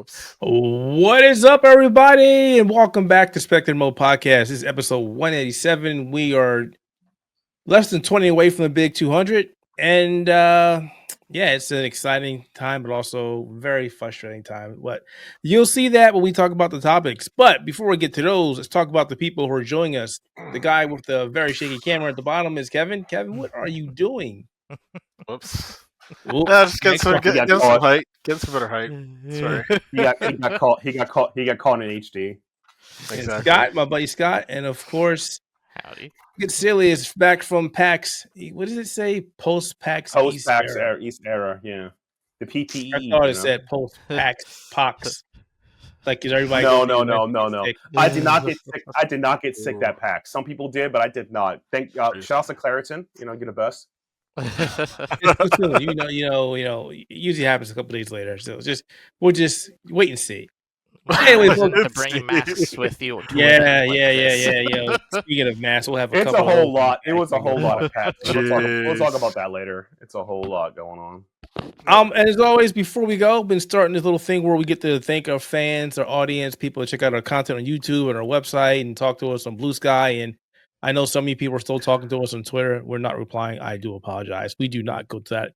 Whoops. What is up, everybody, and welcome back to Spectator Mode Podcast. This is episode 187. We are less than 20 away from the big 200, and it's an exciting time, but also very frustrating time. But you'll see that when we talk about the topics. But before we get to those, let's talk about the people who are joining us. The guy with the very shaky camera at the bottom is Kevin. Kevin, what are you doing? Whoops. Oops. Just get some height. Get some better height. Sorry. He got caught in HD. Exactly. Scott, my buddy Scott, and of course, howdy. Get silly is back from PAX. What does it say? Post-PAX East era. East era, yeah. The PPE. I thought it said post-PAX PAX. Like, is everybody? No. I did not get sick. I did not get sick that PAX. Some people did, but I did not. Shout out to Claritin. You're the best. It usually happens a couple days later. So we'll just wait and see. Anyway, to bring masks with you. Yeah. Speaking of masks, we'll have a whole lot. It was a whole lot of packs. We'll talk about that later. It's a whole lot going on. And as always, before we go, been starting this little thing where we get to thank our fans, our audience, people that check out our content on YouTube and our website and talk to us on Blue Sky. And I know some of you people are still talking to us on Twitter. We're not replying. I do apologize. We do not go to that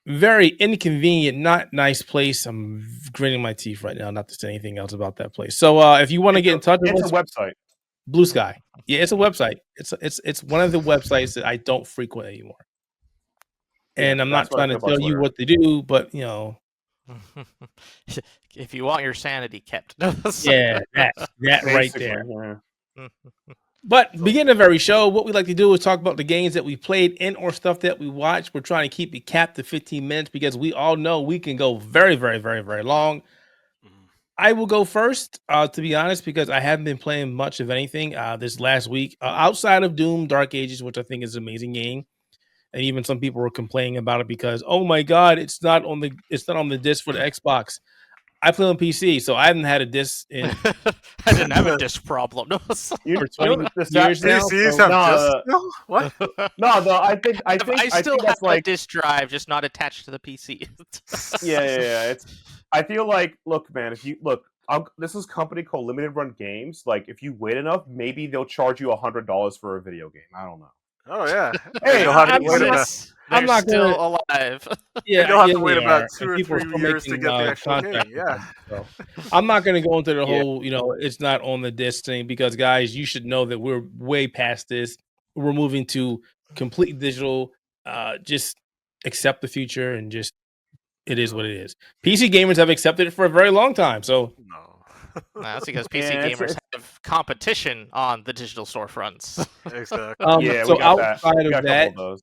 very inconvenient, not nice place. I'm gritting my teeth right now not to say anything else about that place. So if you want to get in touch with us, it's a website. Blue Sky. Yeah, it's a website. It's one of the websites that I don't frequent anymore. And I'm not trying to tell you what to do, but if you want your sanity kept. Yeah, that right there. Yeah. But beginning of every show, what we like to do is talk about the games that we played and or stuff that we watched. We're trying to keep it capped to 15 minutes because we all know we can go very, very, very, very long. I will go first, to be honest, because I haven't been playing much of anything this last week outside of Doom Dark Ages, which I think is an amazing game. And even some people were complaining about it because, oh my God, it's not on the disc for the Xbox. I play on PC, so I haven't had a disc in. I didn't have a disc problem. For 20 years now. PCs have disc? What? I think I still have that's like a disc drive, just not attached to the PC. Yeah. I feel like, look, man, this is a company called Limited Run Games. Like, if you wait enough, maybe they'll charge you $100 for a video game. I don't know. Oh yeah. Hey, I'm not still alive. Yeah, you'll have to wait about 2 or 3 years to get the actual game. Yeah. So, I'm not going to go into the whole, it's not on the disc thing because, guys, you should know that we're way past this. We're moving to complete digital. Just accept the future and just it is what it is. PC gamers have accepted it for a very long time. So no. That's because PC gamers have competition on the digital storefronts. Exactly. So outside of that,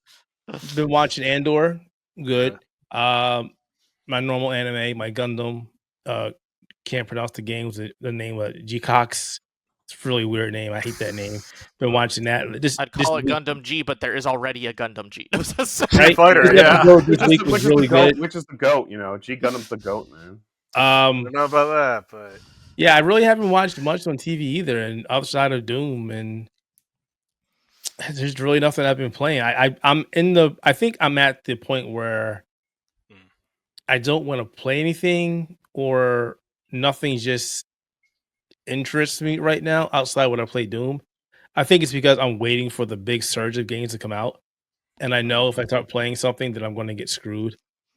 been watching Andor. Good. My normal anime, my Gundam. Can't pronounce the games. The name of G-Cox. It's a really weird name. I hate that name. Been watching that. I'd call it Gundam G, but there is already a Gundam G. Right? Fighter, yeah. This week was really good. Which is the GOAT? G Gundam's the GOAT, man. I don't know about that, but yeah, I really haven't watched much on TV either, and outside of Doom, and there's really nothing I've been playing. I think I'm at the point where I don't want to play anything, or nothing just interests me right now outside when I play Doom. I think it's because I'm waiting for the big surge of games to come out, and I know if I start playing something, that I'm going to get screwed.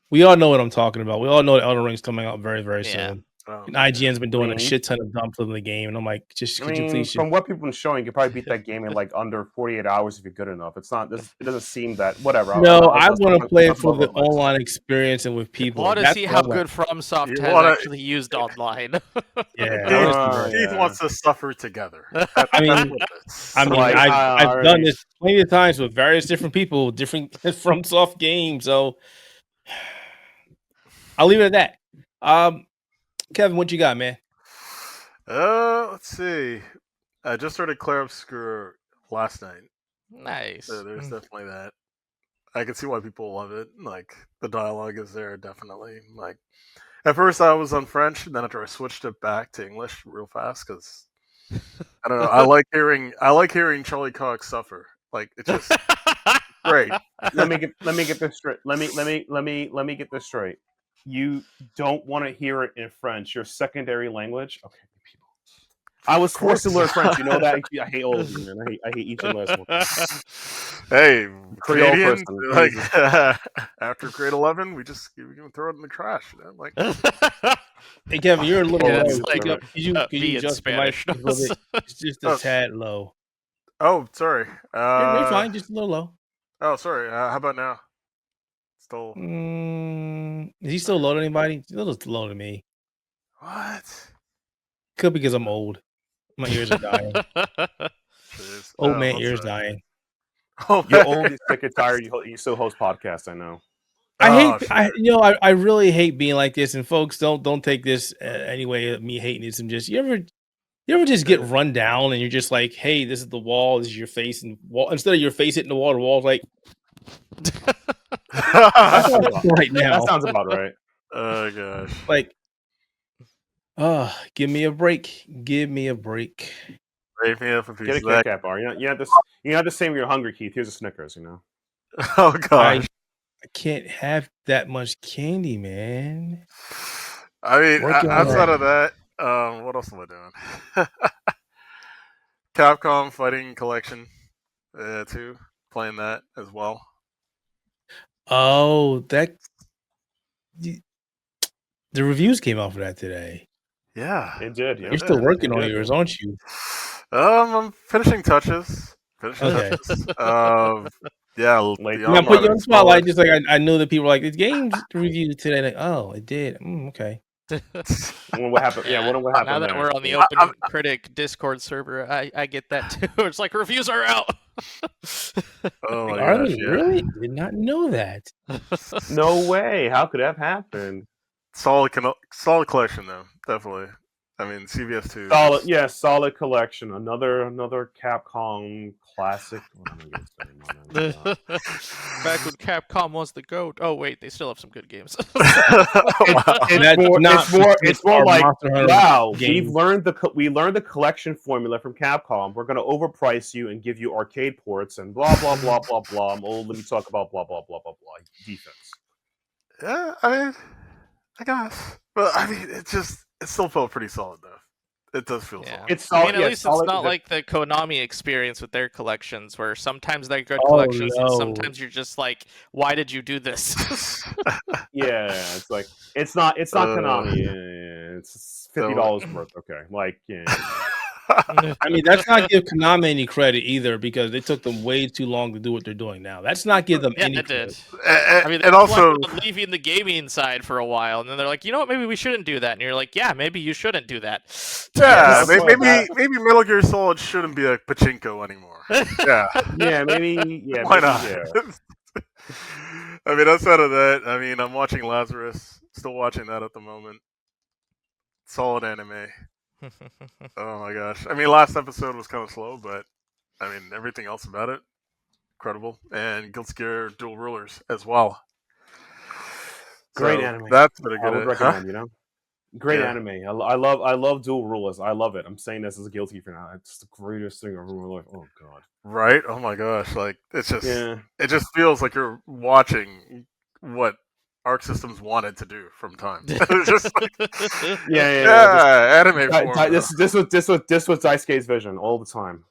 We all know what I'm talking about. We all know that Elden Ring's coming out very, very soon. And IGN's been doing a shit ton of dumps in the game, and I'm like, could you please? From what people are showing, you could probably beat that game in like under 48 hours if you're good enough. It doesn't seem that whatever. No, I want to play it for the online experience and with people. I want to see how good FromSoft has actually used online. Yeah, Keith wants to suffer together. I've done this plenty of times with various different people, different FromSoft games. So I'll leave it at that. Kevin, what you got, man? Let's see. I just started Clair Obscur last night. Nice. So there's definitely that. I can see why people love it. Like, the dialogue is there, definitely. Like, at first I was on French, and then after I switched it back to English real fast, because I don't know. I like hearing Charlie Cox suffer. Like, it's just great. Let me get this straight. Let me get this straight. you don't want to hear it in French, your secondary language. Okay, people. I was forced to learn French. You know that. I hate all of you, man. I hate each and last one. Hey, Creole Canadian, person, like Jesus. after grade 11, we can throw it in the trash. You know? Like, Hey Kevin, you're a little Yeah, low. it's Could like, you me in adjust the mic Spanish. a little bit? It's just a Oh. tad low. oh, sorry. You're fine, just a little low. Oh, sorry. How about now? Still Is he still low to anybody? He's a little low to me. what? Could be because I'm old. My ears are dying. Jeez. Old Oh, man what's ears that? dying. Oh, You're old, you're sick and tired. You still host podcasts. I know. I shit. hate. I really hate being like this. And folks, don't take this anyway. Me hating this. I'm just you ever just get run down and you're just like, hey, this is the wall. This is your face and wall. Instead of your face hitting the wall, the wall's like That sounds about right now. That sounds about right. Oh gosh. Like, give me a break. Give me a break. Rate me up a piece Get a of Kit that. Kat bar. You have to say when you're hungry, Keith. Here's a Snickers. You know. Oh gosh. I can't have that much candy, man. I mean, Working on outside that. of that, what else am I doing? Capcom Fighting Collection, too. Playing that as well. Oh, the reviews came out for that today. Yeah. It did. Yeah. You're still working on did. yours, aren't you? I'm finishing touches. Okay. Yeah. Late. Beyond Now put you on the Modern spotlight, Solid. just like I knew that people were like, this game's reviewed today. Like, oh, it did. Okay. What happened? Yeah. What happened? Now that there? we're on the Open Critic Discord server, I get that too. It's like reviews are out. Oh my Are gosh, they really? Did not know that. No way. How could that happen? Solid collection though, definitely. I mean, CVS 2. Solid. Yeah. Solid collection. Another Capcom classic. Back when Capcom was the GOAT. Oh wait, they still have some good games. It's more like, wow, game. we learned the collection formula from Capcom. We're going to overprice you and give you arcade ports and blah blah blah blah blah. I'm old. Let me talk about blah blah blah blah blah. Defense. Yeah, I mean, I guess, but I mean, it still felt pretty solid though. It does feel solid. It's solid. I mean, at least it's not like the Konami experience with their collections, where sometimes they're good collections, and sometimes you're just like, "Why did you do this?" Yeah, it's like it's not Konami. Yeah, it's $50 worth. Okay, like yeah. I mean, that's not give Konami any credit either, because they took them way too long to do what they're doing now. That's not give them any credit. I mean, and also leaving the gaming side for a while, and then they're like, you know what, maybe we shouldn't do that. And you're like, yeah, maybe you shouldn't do that. Yeah, maybe Metal Gear Solid shouldn't be a pachinko anymore. Yeah, yeah, maybe. Yeah, why maybe, not? Yeah. I mean, outside of that, I mean, I'm watching Lazarus. Still watching that at the moment. Solid anime. Oh my gosh! I mean, last episode was kind of slow, but I mean, everything else about it, incredible. And Guilty Gear Dual Rulers as well. Great So anime. That's pretty good. I would recommend. You know, great anime. I love Dual Rulers. I love it. I'm saying this as a guilty for now. It's the greatest thing I've ever life. Oh god. Right? Oh my gosh! Like it's just, it just feels like you're watching what Arc Systems wanted to do from time. Just like, anime form. This was Daisuke's vision all the time.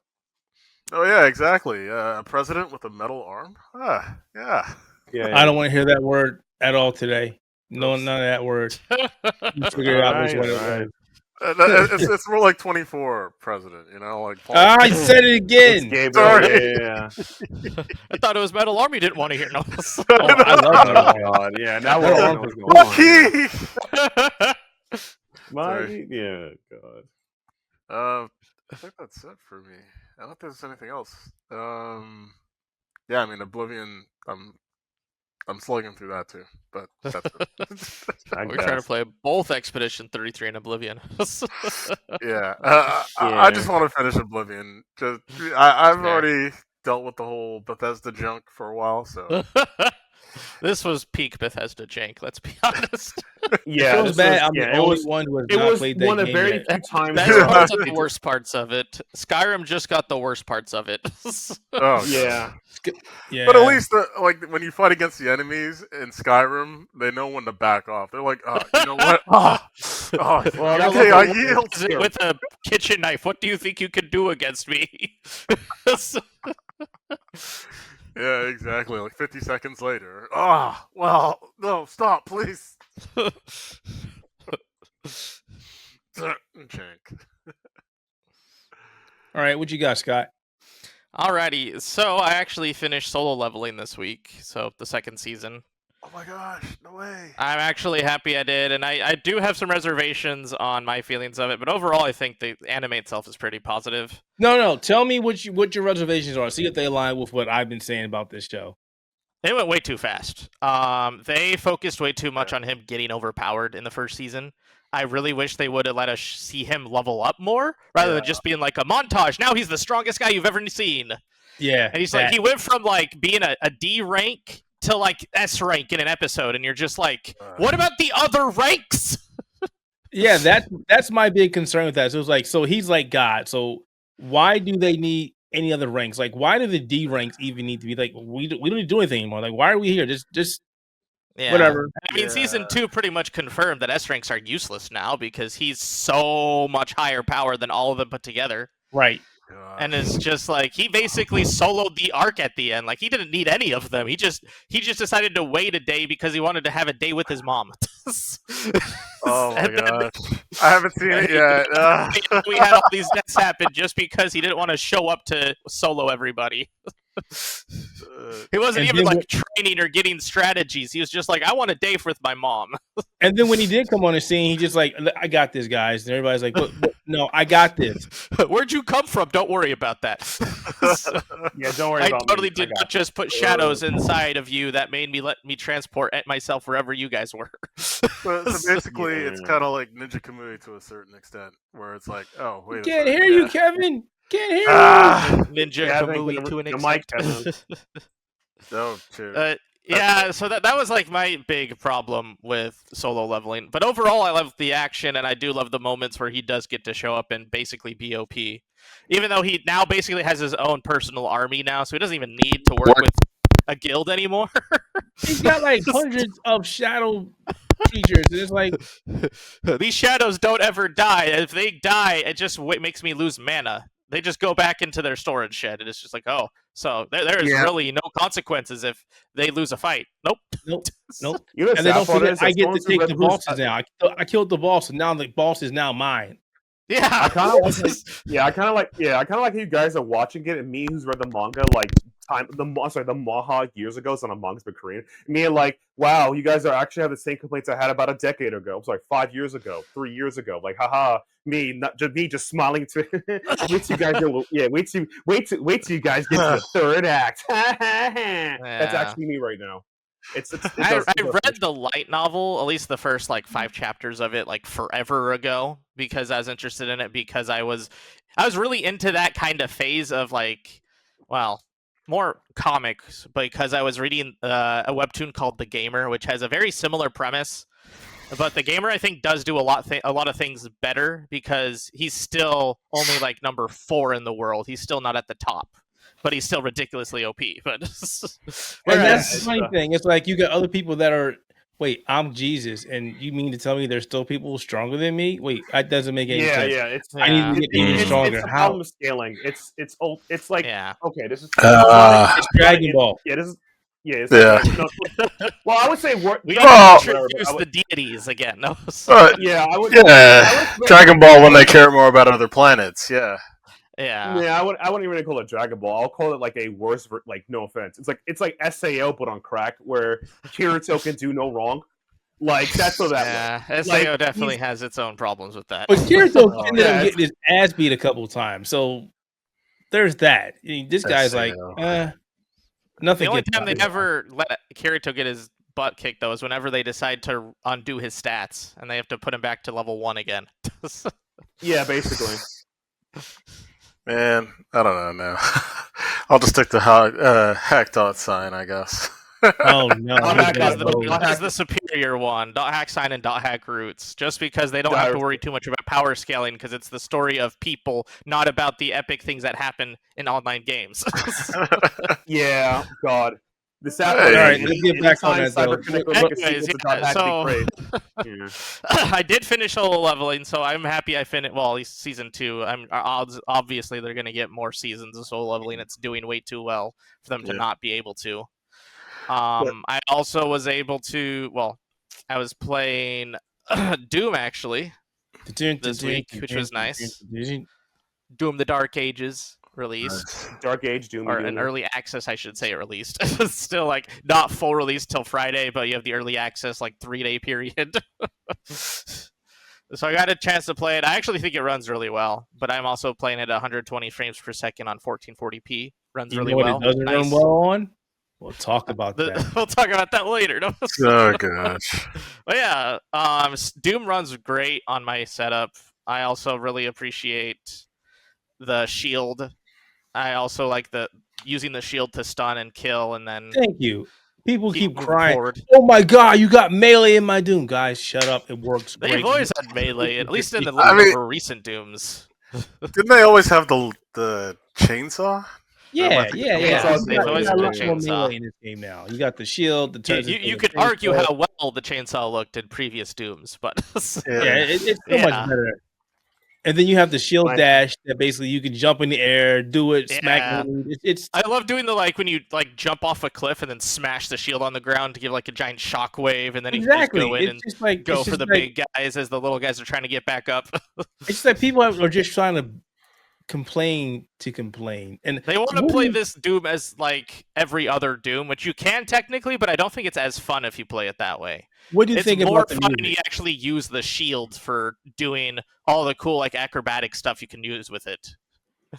Oh yeah, exactly. A president with a metal arm. Yeah. I don't want to hear that word at all today. No, none of that word. You figure out which one it was. It's more like 24 president, you know, like. Paul. I said it again. Sorry. Yeah. I thought it was Metal Arm. You didn't want to hear. No. I love Metal Arm. God, yeah. Now we're on what's going on. Yeah, God. I think that's it for me. I don't think there's anything else. Yeah, I mean, Oblivion. I'm slugging through that too, but that's it. We're trying to play both Expedition 33 and Oblivion. Yeah, I just want to finish Oblivion. I've already dealt with the whole Bethesda junk for a while, so This was peak Bethesda jank. Let's be honest. Yeah, It was bad. I'm the it only was one who has it not was played that one of game very yet. few times. That's where also the it's- worst parts of it. Skyrim just got the worst parts of it. Oh Yeah, Yeah, But at least, when you fight against the enemies in Skyrim, they know when to back off. They're like, you know what? Well, that Okay, was I a- yield. With a kitchen knife, what do you think you could do against me? Yeah, exactly. Like 50 seconds later. Well, no, stop, please. Jank. All right, what you got, Scott? Alrighty, so I actually finished solo leveling this week, so the second season. Oh my gosh, no way. I'm actually happy I did, and I do have some reservations on my feelings of it, but overall I think the anime itself is pretty positive. No. Tell me what your reservations are. See if they align with what I've been saying about this show. They went way too fast. They focused way too much on him getting overpowered in the first season. I really wish they would have let us see him level up more, rather than just being like a montage. Now he's the strongest guy you've ever seen. Yeah, And he's like, he went from like being a D rank to like S rank in an episode, and you're just like, what about the other ranks? yeah. That's my big concern with that. So it's like, so he's like God. So why do they need any other ranks? Like, why do the D ranks even need to be like? We don't need to do anything anymore. Like, why are we here? Just Yeah. whatever. I mean, season 2 pretty much confirmed that S ranks are useless now because he's so much higher power than all of them put together. Right. And it's just like he basically soloed the arc at the end. Like he didn't need any of them. He just decided to wait a day because he wanted to have a day with his mom. Oh my And then gosh. I haven't seen it yet. we had all these deaths happen just because he didn't want to show up to solo everybody. He wasn't And even then like training or getting strategies. He was just like, I want a day with my mom. And then when he did come on the scene, he just like, I got this, guys. And everybody's like, what? No, I got this. Where'd you come from? Don't worry about that. yeah. Don't worry I about totally me. did not just put shadows inside of you that made me let me transport at myself wherever you guys were. So basically, it's Yeah. kind of like Ninja Kamui to a certain extent, where it's like, oh, wait a Can't second, hear you, Kevin. Can't hear Ninja Yeah, I think Kamui the- to an the mic extent. No, cheers. Yeah, so that was like my big problem with solo leveling. But overall, I love the action, and I do love the moments where he does get to show up and basically be OP. Even though he now basically has his own personal army now, so he doesn't even need to work with a guild anymore. you. He's got like hundreds of shadow teachers. And it's like, These shadows don't ever die. If they die, it just makes me lose mana. They just go back into their storage shed, and it's just like, oh, so there is really no consequences if they lose a fight. Nope. nope. You know, And then don't forget, I get to someone take read the books- bosses now. I killed the boss, and now the boss is now mine. Yeah. I kind of I kind of like how you guys are watching it, and me, who's read the manga like the Maha years ago. It's not a manga, it's been Korean. Me like, wow, you guys are actually have the same complaints I had about a decade ago. It was like 5 years ago, 3 years ago. Like, haha, me just smiling to wait till you guys wait till you guys get to the third act. That's actually me right now. I read the light novel, at least the first like 5 chapters of it, like forever ago, because I was interested in it because I was really into that kind of phase of like, well, more comics, because I was reading a webtoon called The Gamer, which has a very similar premise. But The Gamer, I think, does do a lot of things better because he's still only like number 4 in the world. He's still not at the top, but he's still ridiculously OP. But And that's the funny thing. It's like you got other people that are, wait, I'm Jesus, and you mean to tell me there's still people stronger than me? Wait, that doesn't make any sense. Yeah, I need to get even stronger. It's a How? problem of scaling. It's old. It's like okay, this is It's Dragon Ball. Yeah, this is it's Yeah. Well, I would say we Well- gotta introduce the deities again. No, yeah, I would. Dragon Ball when they care more about other planets. Yeah. Yeah. I wouldn't even call it Dragon Ball. I'll call it like a worse, like no offense. It's like SAO but on crack, where Kirito can do no wrong. Like that's what that. Yeah, SAO definitely has its own problems with that. But Kirito ended up getting his ass beat a couple times, so there's that. I mean, this guy's like, nothing. The only gets time they by. ever let Kirito get his butt kicked, though, is whenever they decide to undo his stats, and they have to put him back to level 1 again. Yeah, basically. Man, I don't know now. I'll just stick to hack dot sign, I guess. Oh no! Is the superior one. .hack sign and .hack roots, just because they don't have to worry too much about power scaling, because it's the story of people, not about the epic things that happen in online games. Yeah, God. The sad Hey. part Alright, is, let's get back on that, though. Cyberconnect will make a Anyways, sequel to yeah, .hack so- be great. Yeah. I did finish solo leveling, so I'm happy I finished. Well, at least season 2. Obviously they're gonna get more seasons of solo leveling. It's doing way too well for them to not be able to. I also was able to. Well, I was playing Doom actually this week, which was nice. Doom: The Dark Ages released. Dark Age Doom. Or an early access, I should say, released. It's still like not full release till Friday, but you have the early access like 3-day period. So I got a chance to play it. I actually think it runs really well, but I'm also playing it at 120 frames per second on 1440p. Runs really well. It doesn't run well on. We'll talk about that. We'll talk about that later. No? Oh gosh. But yeah, Doom runs great on my setup. I also really appreciate the shield. I also like using the shield to stun and kill, and then Thank you. People keep moving crying. forward. Oh my god, you got melee in my Doom, guys. Shut up. It works great. They've always had melee, at least in the more recent Dooms. Didn't they always have the chainsaw? Yeah. They've always had the a lot more chainsaw. melee in this game now. You got the shield. You could argue how well the chainsaw looked in previous Dooms, but it's so much better. And then you have the shield dash that basically you can jump in the air, do it, smack. I love doing the when you jump off a cliff and then smash the shield on the ground to give like a giant shockwave, and then you can just go in and go for the big guys as the little guys are trying to get back up. It's just like people are just trying to complain to complain, and they want to play this Doom as like every other Doom, which you can technically, but I don't think it's as fun if you play it that way. What do you think about the music? It's more fun when you actually use the shield for doing all the cool acrobatic stuff you can use with it.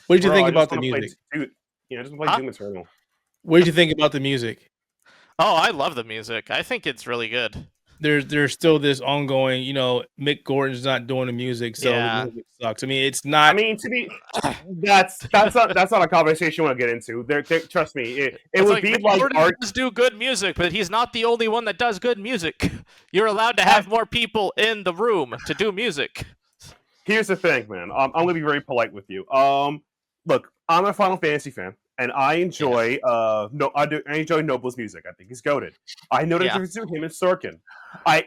What did you think about the music? Just play Doom Eternal. What did you think about the music? Oh, I love the music. I think it's really good. There's still this ongoing, Mick Gordon's not doing the music, so the music sucks. I mean, it's not. I mean, that's not a conversation we'll get into. Trust me, it would be like Gordon does do good music, but he's not the only one that does good music. You're allowed to have more people in the room to do music. Here's the thing, man. I'm gonna be very polite with you. Look, I'm a Final Fantasy fan. And I enjoy I enjoy Noble's music. I think he's goated. I know the difference between him and Sorkin.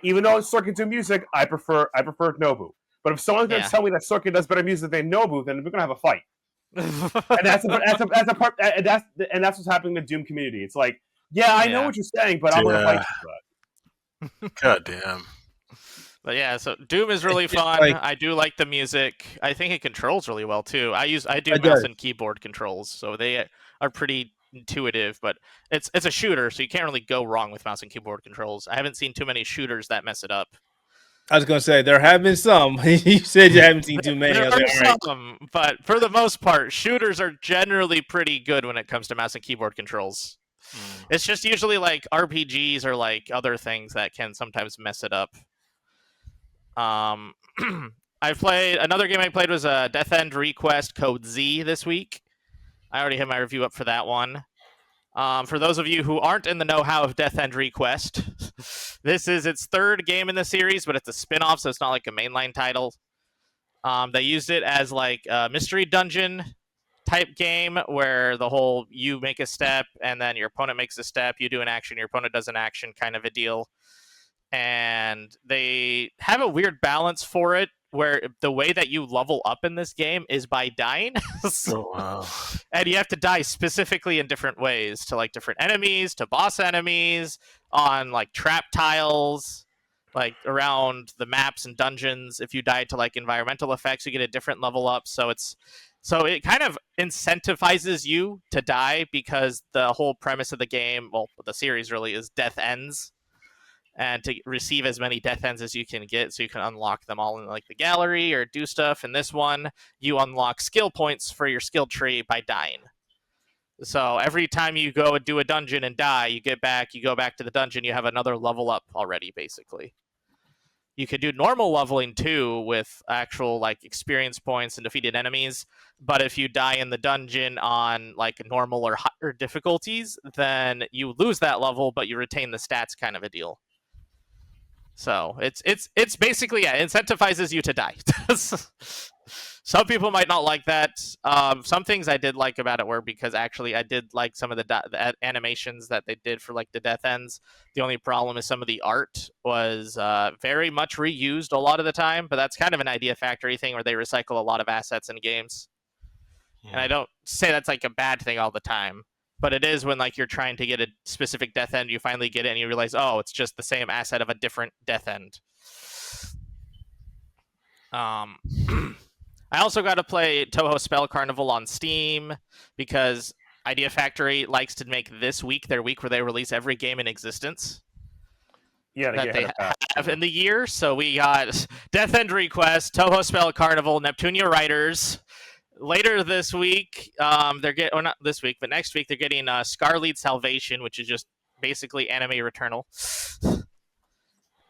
Even though Sorkin do music, I prefer Nobu. But if someone's gonna tell me that Sorkin does better music than Nobu, then we're gonna have a fight. And that's what's happening in the Doom community. It's like, I know what you're saying, but I'm gonna fight you for that. God damn. But yeah, so Doom is really fun. I do like the music. I think it controls really well too. I do mouse and keyboard controls, so they are pretty intuitive. But it's a shooter, so you can't really go wrong with mouse and keyboard controls. I haven't seen too many shooters that mess it up. I was gonna say there have been some. You said you haven't seen too many. There are some, but for the most part, shooters are generally pretty good when it comes to mouse and keyboard controls. It's just usually like RPGs or like other things that can sometimes mess it up. Another game I played was Death End Request Code Z this week. I already have my review up for that one. For those of you who aren't in the know-how of Death End Request, this is its third game in the series, but it's a spin-off, so it's not like a mainline title. They used it as like a mystery dungeon type game where the whole you make a step and then your opponent makes a step, you do an action, your opponent does an action kind of a deal. And they have a weird balance for it where the way that you level up in this game is by dying. And you have to die specifically in different ways to like different enemies, to boss enemies, on like trap tiles, like around the maps and dungeons. If you die to like environmental effects, you get a different level up. So it kind of incentivizes you to die because the whole premise of the game, well, the series really is death ends. And to receive as many death ends as you can get so you can unlock them all in like the gallery or do stuff. In this one, you unlock skill points for your skill tree by dying. So every time you go and do a dungeon and die, you go back to the dungeon, you have another level up already, basically. You could do normal leveling too with actual like experience points and defeated enemies. But if you die in the dungeon on like normal or higher difficulties, then you lose that level, but you retain the stats, kind of a deal. So it's basically, yeah, it incentivizes you to die. Some people might not like that. Some things I did like about it were because actually I did like some of the animations that they did for like the death ends. The only problem is some of the art was very much reused a lot of the time, but that's kind of an Idea Factory thing where they recycle a lot of assets in games. And I don't say that's like a bad thing all the time, but it is when like you're trying to get a specific death end, you finally get it and you realize, oh, it's just the same asset of a different death end. I also got to play Toho Spell Carnival on Steam because Idea Factory likes to make this week their week where they release every game in existence that they have in the year. So we got Death End Request, Toho Spell Carnival, Neptunia Riders. Later this week, they're getting, or not this week, but next week they're getting Scarlead Salvation, which is just basically Anime Returnal.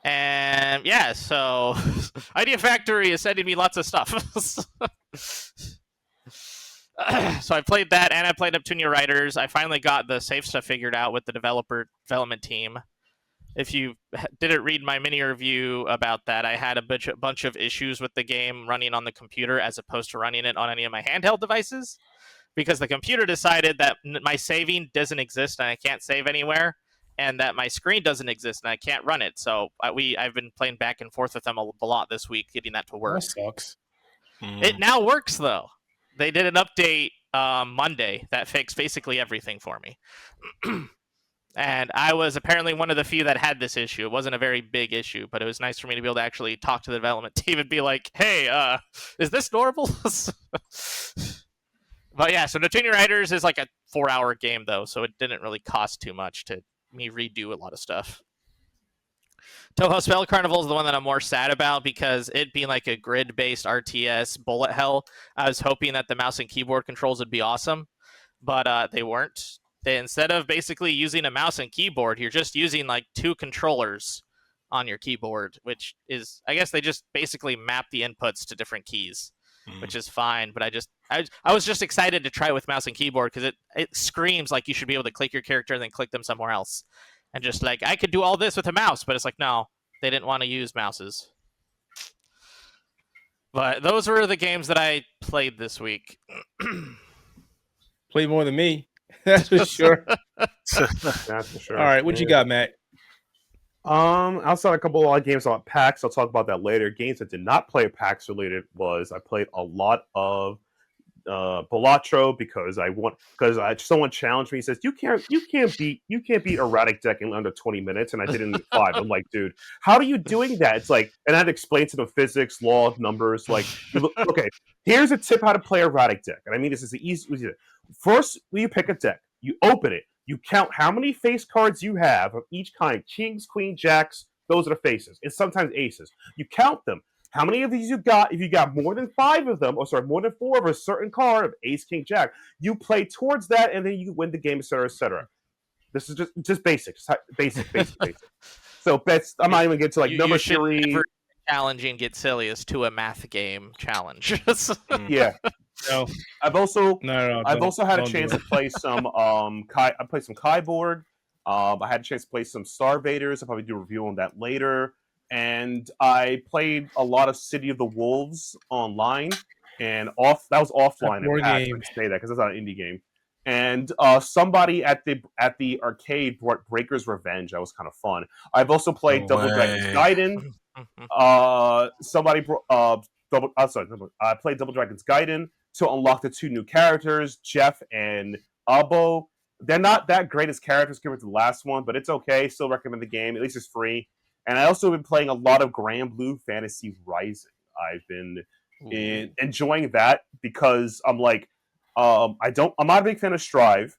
And yeah, so Idea Factory is sending me lots of stuff. So I played that, and I played Neptunia Riders. I finally got the safe stuff figured out with the development team. If you didn't read my mini review about that, I had a bunch of issues with the game running on the computer as opposed to running it on any of my handheld devices, because the computer decided that my saving doesn't exist and I can't save anywhere, and that my screen doesn't exist and I can't run it. So I've been playing back and forth with them a lot this week, getting that to work. That sucks. It now works, though. They did an update Monday that fixed basically everything for me. And I was apparently one of the few that had this issue. It wasn't a very big issue, but it was nice for me to be able to actually talk to the development team and be like, hey, is this normal? But yeah, so Neptunia Riders is like a 4-hour game, though, so it didn't really cost too much to me redo a lot of stuff. Toho Spell Carnival is the one that I'm more sad about because it being like a grid-based RTS bullet hell, I was hoping that the mouse and keyboard controls would be awesome, but they weren't. Instead of basically using a mouse and keyboard, you're just using like 2 controllers on your keyboard, which is, I guess they just basically map the inputs to different keys, which is fine. But I was just excited to try with mouse and keyboard because it screams like you should be able to click your character and then click them somewhere else. And just like, I could do all this with a mouse, but it's like, no, they didn't want to use mouses. But those were the games that I played this week. Played more than me. That's for sure. That's for sure. All right, what you got, Matt? Outside a couple of odd games on PAX, I'll talk about that later. Games that did not play PAX related was I played a lot of Balatro because someone challenged me. He says you can't beat erratic deck in under 20 minutes, and I did it in 5. I'm like, dude, how are you doing that? It's like, and I had to explain to them physics, law, numbers. Like, okay, here's a tip how to play erratic deck, and I mean this is the easy. First, when you pick a deck, you open it, you count how many face cards you have of each kind: kings, queen, jacks. Those are the faces, and sometimes aces. You count them. How many of these you got? If you got more than 5 of them, more than 4 of a certain card of ace, king, jack, you play towards that, and then you win the game, etc., etc. This is just basic. So I'm not even getting to like number theory. Challenging Get Silliest to a math game challenge. Yeah. No. I've also had a don't chance do to play some I played some Kaiborg. I had a chance to play some Star Vaders. I'll probably do a review on that later. And I played a lot of City of the Wolves online, and that was offline. I can say that because it's not an indie game. And somebody at the arcade brought Breaker's Revenge. That was kind of fun. I've also played Double Dragon's Gaiden. I played Double Dragon's Gaiden to unlock the 2 new characters, Jeff and Abo. They're not that great as characters compared to the last one, but it's okay. Still recommend the game. At least it's free. And I also been playing a lot of Grand Blue Fantasy Rising. I've been enjoying that because I'm like, I'm not a big fan of Strive.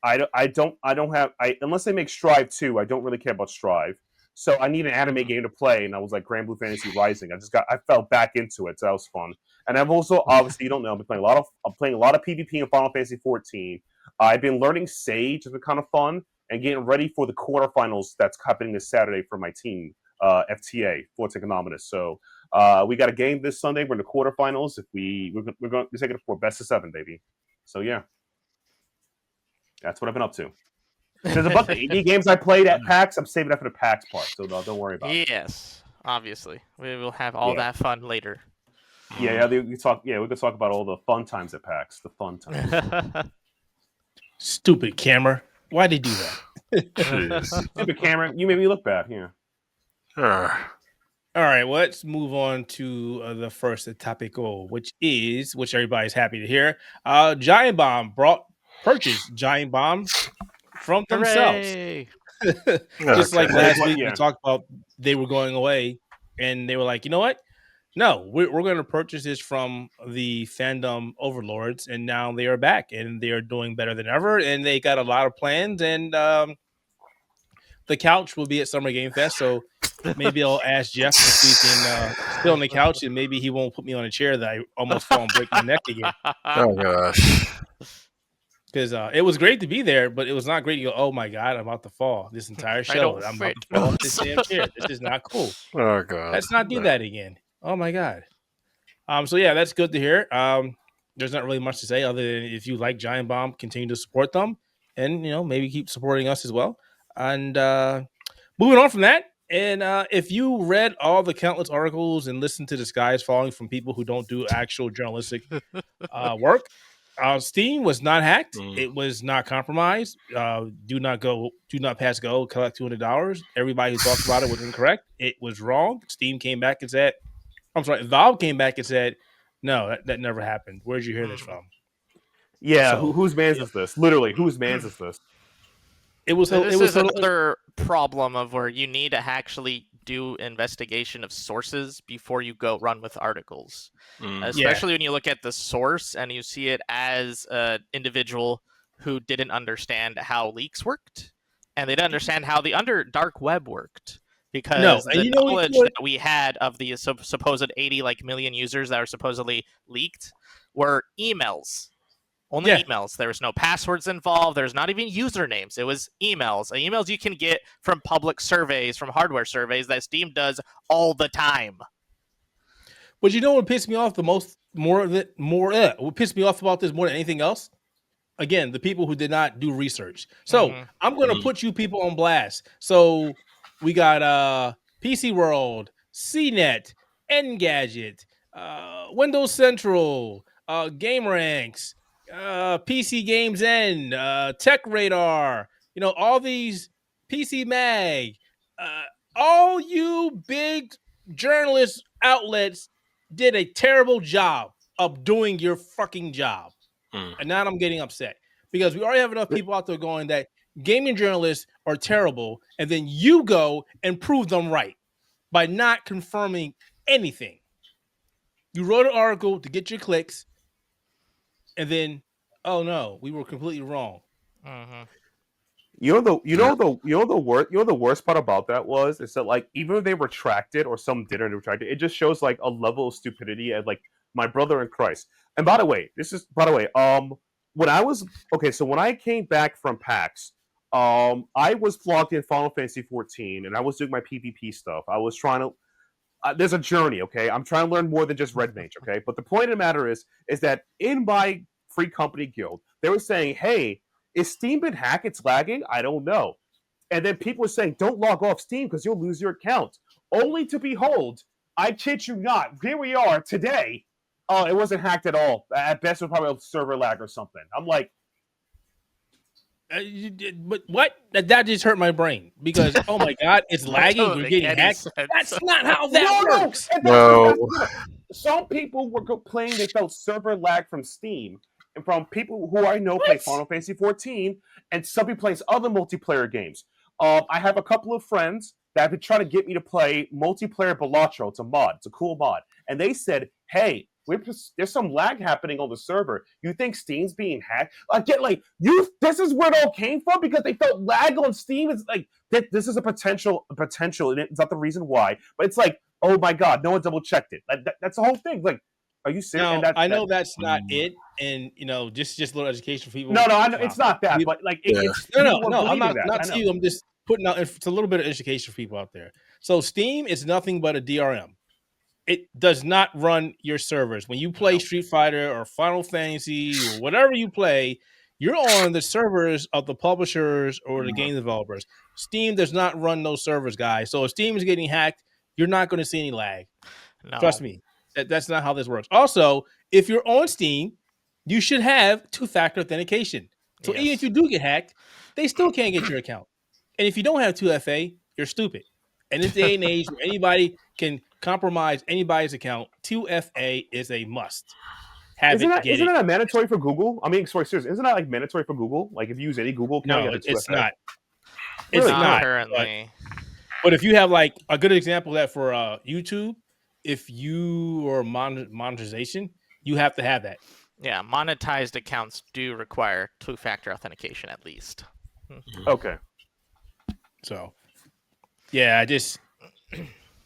Unless they make Strive 2, I don't really care about Strive. So I need an anime game to play, and I was like, Grand Blue Fantasy Rising. I fell back into it, so that was fun. And I've also, obviously, you don't know, I'm playing a lot of PvP in Final Fantasy 14. I've been learning Sage, it's been kind of fun, and getting ready for the quarterfinals that's happening this Saturday for my team. FTA, Forza Economics. So we got a game this Sunday. We're in the quarterfinals. If we're taking it for best of 7, baby. So yeah, that's what I've been up to. There's a bunch of indie games I played at PAX. I'm saving that for the PAX part, so don't worry about it. Yes, obviously, we will have all that fun later. Yeah, we can talk about all the fun times at PAX. The fun times. Stupid camera. Why did they do that? Stupid camera. You made me look bad. Yeah. All right, let's move on to the first topical, which everybody's happy to hear. Giant Bomb purchased Giant Bomb from themselves. Just like last week, we talked about they were going away, and they were like, you know what? No, we're going to purchase this from the fandom overlords, and now they are back, and they are doing better than ever, and they got a lot of plans, and the couch will be at Summer Game Fest, so maybe I'll ask Jeff if we can sit on the couch, and maybe he won't put me on a chair that I almost fall and break my neck again. Oh, gosh. Because it was great to be there, but it was not great to go, oh, my God, I'm about to fall this entire show. I'm about to fall off this damn chair. This is not cool. Oh, God. Let's not do that again. Oh, my God. So, yeah, that's good to hear. There's not really much to say other than if you like Giant Bomb, continue to support them and, maybe keep supporting us as well. And moving on from that, and if you read all the countless articles and listened to the skies falling from people who don't do actual journalistic work, Steam was not hacked. It was not compromised. Do not pass go, collect $200. Everybody who talked about it was incorrect. It was wrong. Steam came back and said, Valve came back and said, no, that never happened. Where'd you hear this from? Yeah, whose man's is this? Literally, whose man's is this? It was another problem of where you need to actually do investigation of sources before you go run with articles. Especially when you look at the source and you see it as an individual who didn't understand how leaks worked, and they didn't understand how the dark web worked. Because the knowledge that we had of the supposed 80 million users that are supposedly leaked were emails. Only emails. There was no passwords involved. There's not even usernames. It was emails. Emails you can get from public surveys, from hardware surveys that Steam does all the time. But you know what pissed me off the most? What pissed me off about this more than anything else? Again, the people who did not do research. So I'm going to put you people on blast. So we got PC World, CNET, Engadget, Windows Central, GameRanks, PC Games N, Tech Radar, all these PC Mag, all you big journalist outlets did a terrible job of doing your fucking job. And now I'm getting upset because we already have enough people out there going that gaming journalists are terrible, and then you go and prove them right by not confirming anything. You wrote an article to get your clicks, and then, oh no, we were completely wrong. You know the worst part about that is that even if they retracted or some didn't retract it just shows a level of stupidity at my brother in Christ. And by the way, when I came back from PAX, I was logged in Final Fantasy 14 and I was doing my PvP stuff. I was trying to there's a journey, okay? I'm trying to learn more than just Red Mage, okay? But the point of the matter is that in my free company guild, they were saying, hey, is Steam been hacked? It's lagging? I don't know. And then people were saying, don't log off Steam because you'll lose your account. Only to behold, I kid you not, here we are today. Oh, it wasn't hacked at all. At best, it was probably a server lag or something. I'm like, but what? That just hurt my brain because, oh my God, it's lagging. We're getting hacked. That's not how that works. No. Some people were complaining they felt server lag from Steam and from people who I know play Final Fantasy 14 and some people plays other multiplayer games. I have a couple of friends that have been trying to get me to play multiplayer Balatro. It's a mod. It's a cool mod. And they said, hey, there's some lag happening on the server. You think Steam's being hacked? This is where it all came from because they felt lag on Steam. It's this is a potential. It's not the reason why, but it's oh my God, no one double checked it. That's the whole thing. Are you serious? I know that's not it, and just a little education for people. No, I know, it's not that, but no. I'm not to you. putting out. It's a little bit of education for people out there. So Steam is nothing but a DRM. It does not run your servers. When you play Street Fighter or Final Fantasy or whatever you play, you're on the servers of the publishers or the game developers. Steam does not run those servers, guys. So if Steam is getting hacked, you're not going to see any lag. No. Trust me. That's not how this works. Also, if you're on Steam, you should have two-factor authentication. So even if you do get hacked, they still can't get your account. And if you don't have 2FA, you're stupid. And in this day and age where anybody can compromise anybody's account, 2FA is a must. Isn't that mandatory for Google? I mean, sorry, seriously, isn't that like mandatory for Google? Like if you use any Google account, No, you have it's 2FA? not. It's It's not not. currently. But if you have like a good example of that for YouTube, if you are monetization, you have to have that. Yeah, monetized accounts do require two-factor authentication at least. Okay. So, yeah, I just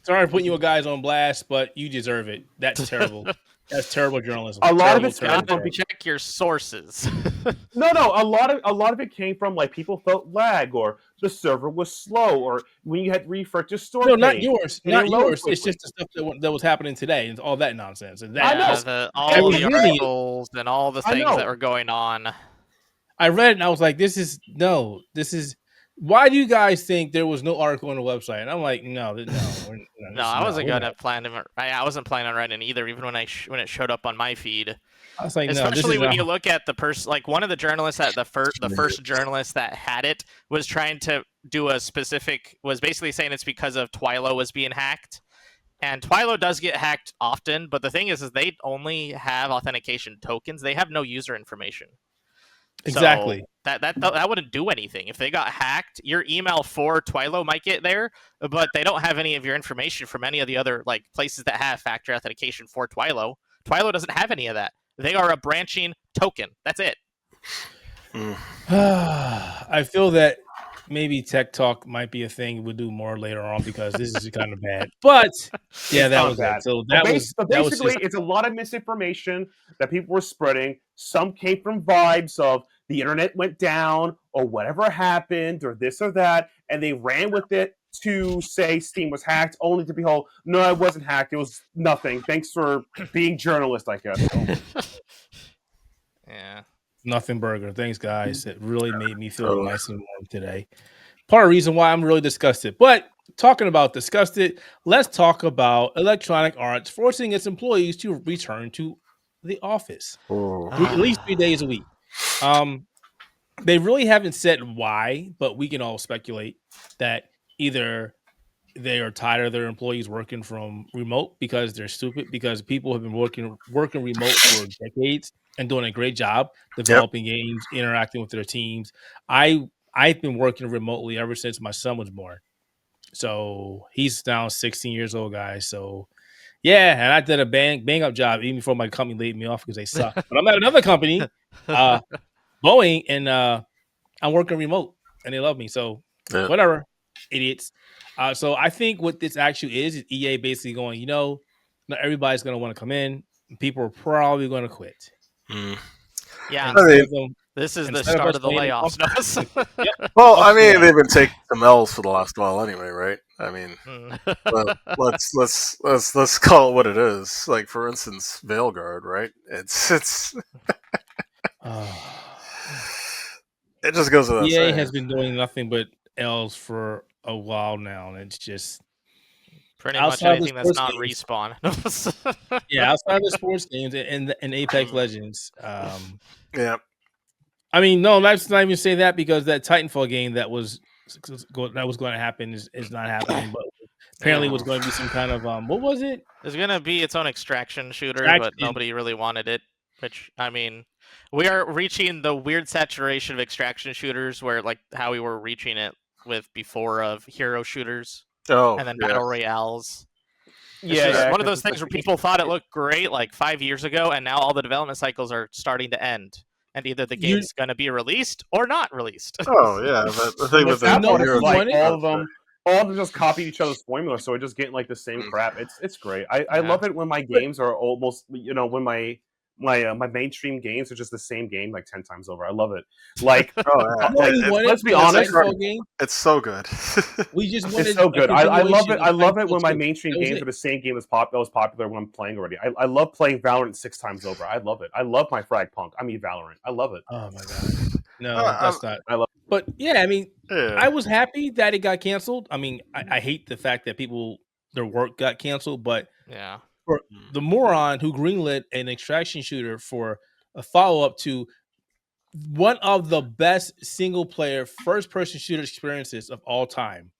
sorry for putting you guys on blast, but you deserve it. That's terrible. That's terrible journalism. A lot of Terrible, it's terrible, gotta be- terrible. Check your sources. No, a lot of it came from like people felt lag or the server was slow or when you had refresh your store. No, not page, yours. and Not it loads yours. It's quickly. just the stuff that was happening today and all that nonsense. And I that know. I All was the reading it. articles and all the I things know. that were going on. I read it and I was like, this is why do you guys think there was no article on the website? And I'm like, no. No, I wasn't gonna plan to. I wasn't planning on writing either. Even when it showed up on my feed, I was like, especially when not. you look at the person, like one of the journalists at the first journalist that had it was trying to do was basically saying it's because of Twilo was being hacked, and Twilo does get hacked often. But the thing is they only have authentication tokens. They have no user information. Exactly. So that wouldn't do anything. If they got hacked, your email for Twilo might get there, but they don't have any of your information from any of the other like places that have factor authentication for Twilo. Twilo doesn't have any of that. They are a branching token. That's it. I feel that maybe Tech Talk might be a thing we'll do more later on because this is kind of bad. But yeah, that was bad. it. So But that was basically just, it's a lot of misinformation that people were spreading. Some came from vibes of the internet went down or whatever happened or this or that, and they ran with it to say Steam was hacked, only to behold, no, it wasn't hacked. It was nothing. Thanks for being journalist, I guess. Yeah. nothing burger. Thanks, guys. It really made me feel nice and warm today. Part of the reason why I'm really disgusted. But talking about disgusted, let's talk about Electronic Arts forcing its employees to return to the office at least 3 days a week. They really haven't said why, but we can all speculate that either they are tired of their employees working from remote because they're stupid, because people have been working remote for decades and doing a great job developing games, interacting with their teams. I've been working remotely ever since my son was born. So he's now 16 years old, guys. So yeah, and I did a bang up job even before my company laid me off because they suck. But I'm at another company, Boeing, and I'm working remote and they love me. So whatever, idiots. So I think what this actually is EA basically going, not everybody's going to want to come in. People are probably going to quit. Yeah. This is the start of the layoffs. Well, I mean, they've been taking some L's for the last while anyway, right? I mean, let's call it what it is. Like, for instance, Veilguard, right? It's it just goes without saying. EA has been doing nothing but L's for a while now, and it's just pretty much anything that's not Respawn. Yeah, outside of the sports games and Apex Legends. Yeah. I mean, no, let's not even say that because that Titanfall game that was going to happen is not happening. But apparently, it was going to be some kind of what was it? It's going to be its own extraction shooter, but nobody really wanted it. Which I mean, we are reaching the weird saturation of extraction shooters, where like how we were reaching it with before of hero shooters, and then battle royales. It's one of those things where people thought it looked great like 5 years ago, and now all the development cycles are starting to end. And either the game's going to be released or not released. Oh, yeah. The thing with like all of them just copy each other's formula, so we're just getting like the same crap. It's great. I love it when my games are almost, when my my mainstream games are just the same game like 10 times over. I love it. Like, let's be honest, it's so good. We just wanted it's so good. I love it. I love it when my Titanfall 2. mainstream That was games it. are the same game that was popular when I'm playing already. I love playing Valorant 6 times over. I love it. I love my Frag Punk. I mean Valorant. I love it. Oh my god. No, that's not. I love it. But yeah, I mean, Yeah. I was happy that it got canceled. I mean, I hate the fact that their work got canceled, but Yeah. for the moron who greenlit an extraction shooter for a follow-up to one of the best single-player first-person shooter experiences of all time.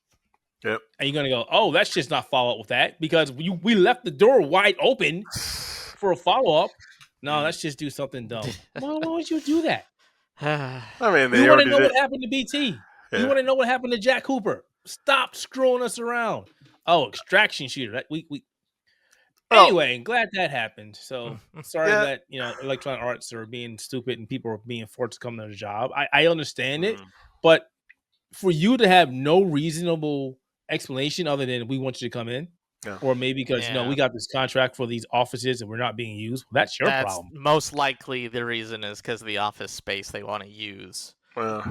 Yep. And you're gonna go, oh, that's just not follow-up with that because we left the door wide open for a follow-up. No, let's just do something dumb. Why would you do that? I mean, You want to know what happened to BT? Yeah. You want to know what happened to Jack Cooper? Stop screwing us around. Oh, extraction shooter. Anyway, glad that happened. So sorry that Electronic Arts are being stupid and people are being forced to come to their job. I understand it, but for you to have no reasonable explanation other than we want you to come in, or maybe because we got this contract for these offices and we're not being used, that's your problem. Most likely the reason is because of the office space they want to use.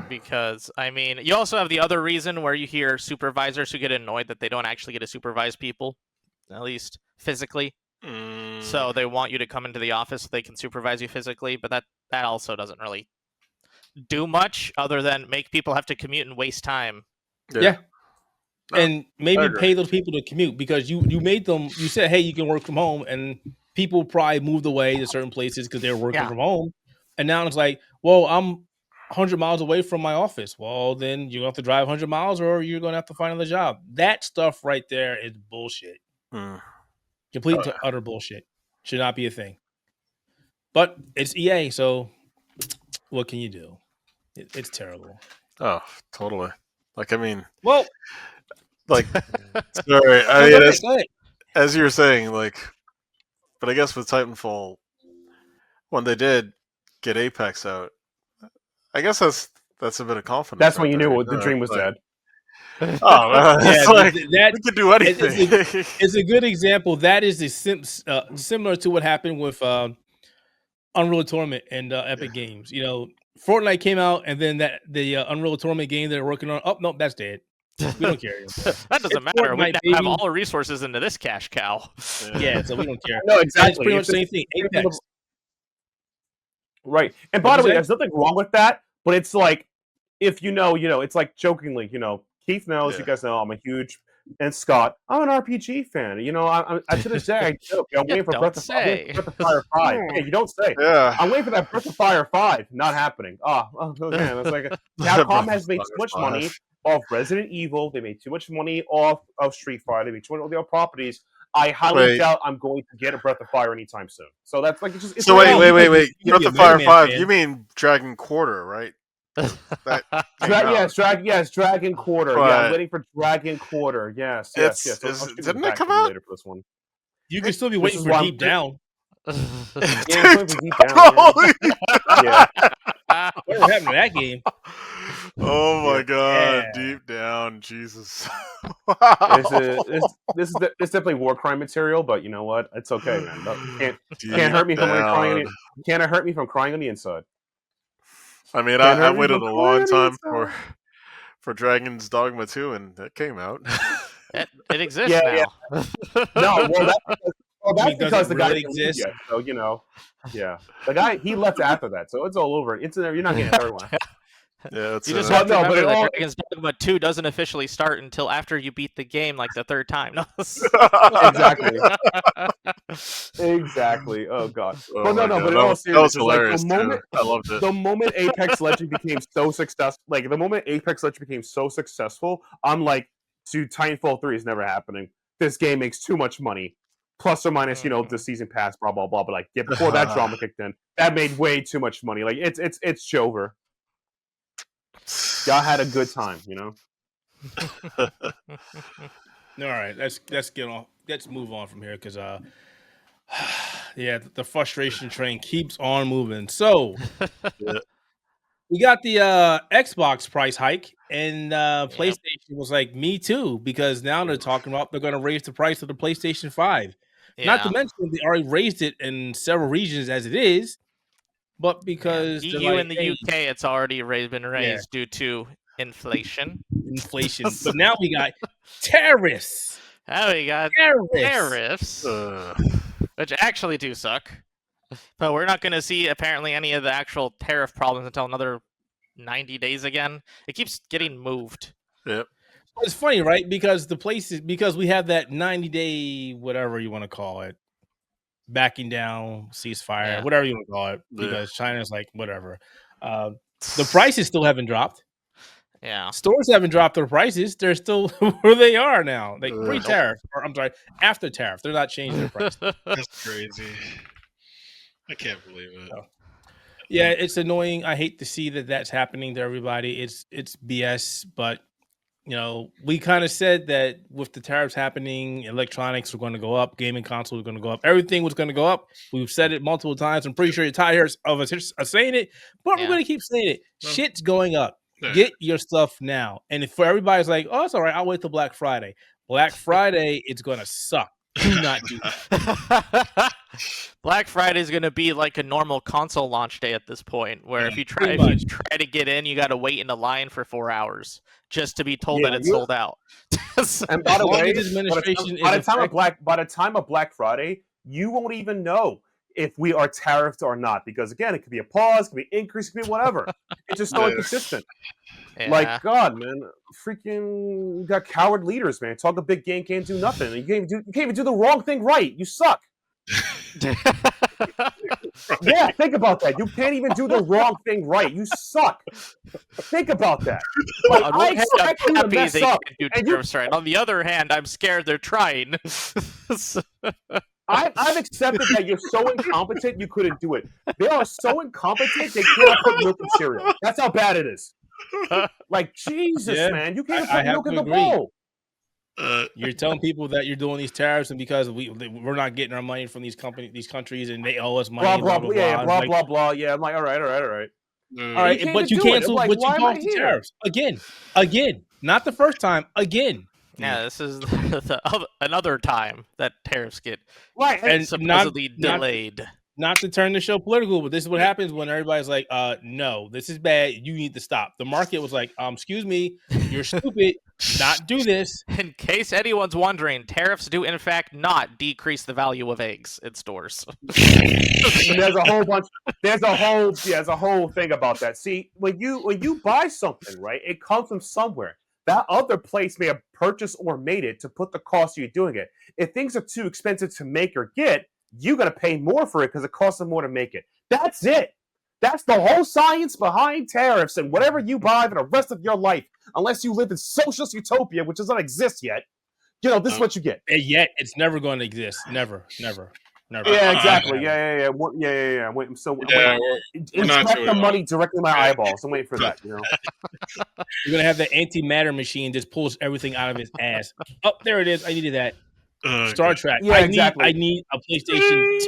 Because I mean, you also have the other reason where you hear supervisors who get annoyed that they don't actually get to supervise people, at least physically. So they want you to come into the office so they can supervise you physically, but that also doesn't really do much other than make people have to commute and waste time. Yeah. And maybe pay those people to commute because you made them. You said, hey, you can work from home, and people probably moved away to certain places because they're working from home. And now it's like, well, I'm 100 miles away from my office. Well, then you're going to have to drive 100 miles or you're going to have to find another job. That stuff right there is bullshit. Complete utter bullshit. Should not be a thing. But it's EA, so what can you do? It's terrible. Oh, totally. Like, I mean, well, like, sorry. I mean, as you were saying, like, but I guess with Titanfall, when they did get Apex out, I guess that's a bit of confidence. That's when you knew the dream was dead. Oh, it's like that we could do anything. It's a good example. That is similar to what happened with Unreal Tournament and Epic Games. You know, Fortnite came out, and then the Unreal Tournament game they're working on. Oh no, that's dead. We don't care. That doesn't matter. Fortnite, we have all the resources into this cash cow. Yeah, so we don't care. No, exactly. It's pretty much the same thing. Apex. Right. And by the way, there's nothing wrong with that, but it's like, if it's like jokingly, Keith knows, you guys know, I'm a huge, and Scott, I'm an RPG fan. I to this day, I joke, I'm waiting for Breath of Fire 5. Yeah, you don't say. Yeah. I'm waiting for that Breath of Fire 5. Not happening. Oh man, it's like, Capcom has made too much money off Resident Evil. They made too much money off of Street Fighter. They made too much of the other properties. I highly doubt I'm going to get a Breath of Fire anytime soon. So that's like, it's so wait. Breath of Fire 5, you mean Dragon Quarter, right? Yes, Dragon Quarter. Right. Yeah, I'm waiting for Dragon Quarter. Yes. Didn't it come out later for this one? You can still be waiting for Deep Down. Yeah, Deep Down. Yeah. What happened to that game? Oh my god, Deep Down, Jesus! Wow. This is definitely war crime material, but you know what? It's okay, man. Can't hurt me from crying. Can't hurt me from crying on the inside. I mean, I waited a long time for Dragon's Dogma 2, and that came out. It exists now. Yeah. No, that's because the guy really exists. Yet, so the guy he left after that, so it's all over. It's in there. You're not getting everyone. Yeah, you just have to remember that Dragon's Dogma 2 doesn't officially start until after you beat the game like the third time. No. Exactly. Oh god. But in all seriousness, hilarious. Like, I loved it. The moment Apex Legends became so successful, I'm like, dude, Titanfall 3 is never happening. This game makes too much money. Plus or minus, the season pass, blah blah blah. But like, before that drama kicked in, that made way too much money. Like, it's over. Y'all had a good time, All right, let's get on. Let's move on from here because the frustration train keeps on moving. So we got the Xbox price hike, and PlayStation was like, "Me too," because now they're talking about they're going to raise the price of the PlayStation 5 Not to mention they already raised it in several regions as it is, but because EU like, and the UK, it's already been raised due to inflation. But now we got tariffs. Now we got tariffs, which actually do suck. But we're not going to see apparently any of the actual tariff problems until another 90 days again. It keeps getting moved. Yep. It's funny, right? Because because we have that 90-day, whatever you want to call it, backing down, ceasefire, whatever you want to call it, because China's like, whatever. The prices still haven't dropped. Yeah. Stores haven't dropped their prices. They're still where they are now. Like pre-tariff, or I'm sorry, after tariff. They're not changing their price. That's crazy. I can't believe it. So, yeah, it's annoying. I hate to see that that's happening to everybody. It's BS, but we kind of said that with the tariffs happening, electronics were going to go up, gaming consoles were going to go up, everything was going to go up. We've said it multiple times. I'm pretty sure you're tired of us saying it, but we're going to keep saying it. Shit's going up. Get your stuff now. And if for everybody's like, oh, it's all right, I'll wait till Black Friday. Black Friday, it's going to suck. Do not do that. Black Friday is going to be like a normal console launch day at this point, where if you try to get in, you got to wait in a line for 4 hours just to be told that it's sold out. And by the way, by the time of Black Friday, you won't even know if we are tariffed or not, because again, it could be a pause, it could be an increase, it could be whatever. It's just so inconsistent. Yeah. Like, God, man, freaking you got coward leaders, man. Talk a big game, can't do nothing. You can't even do the wrong thing right. You suck. Yeah, think about that. You can't even do the wrong thing right. You suck. Think about that. Like, I expect you to mess up. Right. On the other hand, I'm scared they're trying. I've accepted that you're so incompetent you couldn't do it. They are so incompetent they cannot put milk in cereal. That's how bad it is. Like, Jesus, man, you can't put milk in the bowl. You're telling people that you're doing these tariffs, and because we're not getting our money from these countries, and they owe us money. Blah blah blah. Yeah, I'm like, all right. All right, but you canceled. But you caused the tariffs again. Not the first time. Again. Yeah, this is another time that tariffs get and supposedly delayed. Not to turn the show political, but this is what happens when everybody's like, no, this is bad. You need to stop. The market was like, excuse me, you're stupid. Not do this. In case anyone's wondering, tariffs do in fact not decrease the value of eggs in stores. There's a whole thing about that. See, when you buy something, right, it comes from somewhere. That other place may have purchased or made it to put the cost of you doing it. If things are too expensive to make or get, you're going to pay more for it because it costs them more to make it. That's it. That's the whole science behind tariffs and whatever you buy for the rest of your life, unless you live in socialist utopia, which does not exist yet. This is what you get. And yet, it's never going to exist. Never. Yeah, exactly. Yeah. So inject the money directly in my eyeballs. I'm waiting for that. You're gonna have the antimatter machine just pulls everything out of his ass. Oh, there it is. I needed that. Star Trek. Yeah, exactly. I need a PlayStation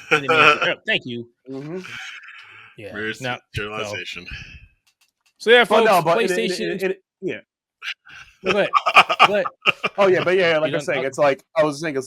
10. Thank you. Mm-hmm. Yeah. Where's the generalization? So yeah, folks, PlayStation. Yeah. Go ahead. Oh yeah, but yeah, like I was saying, it's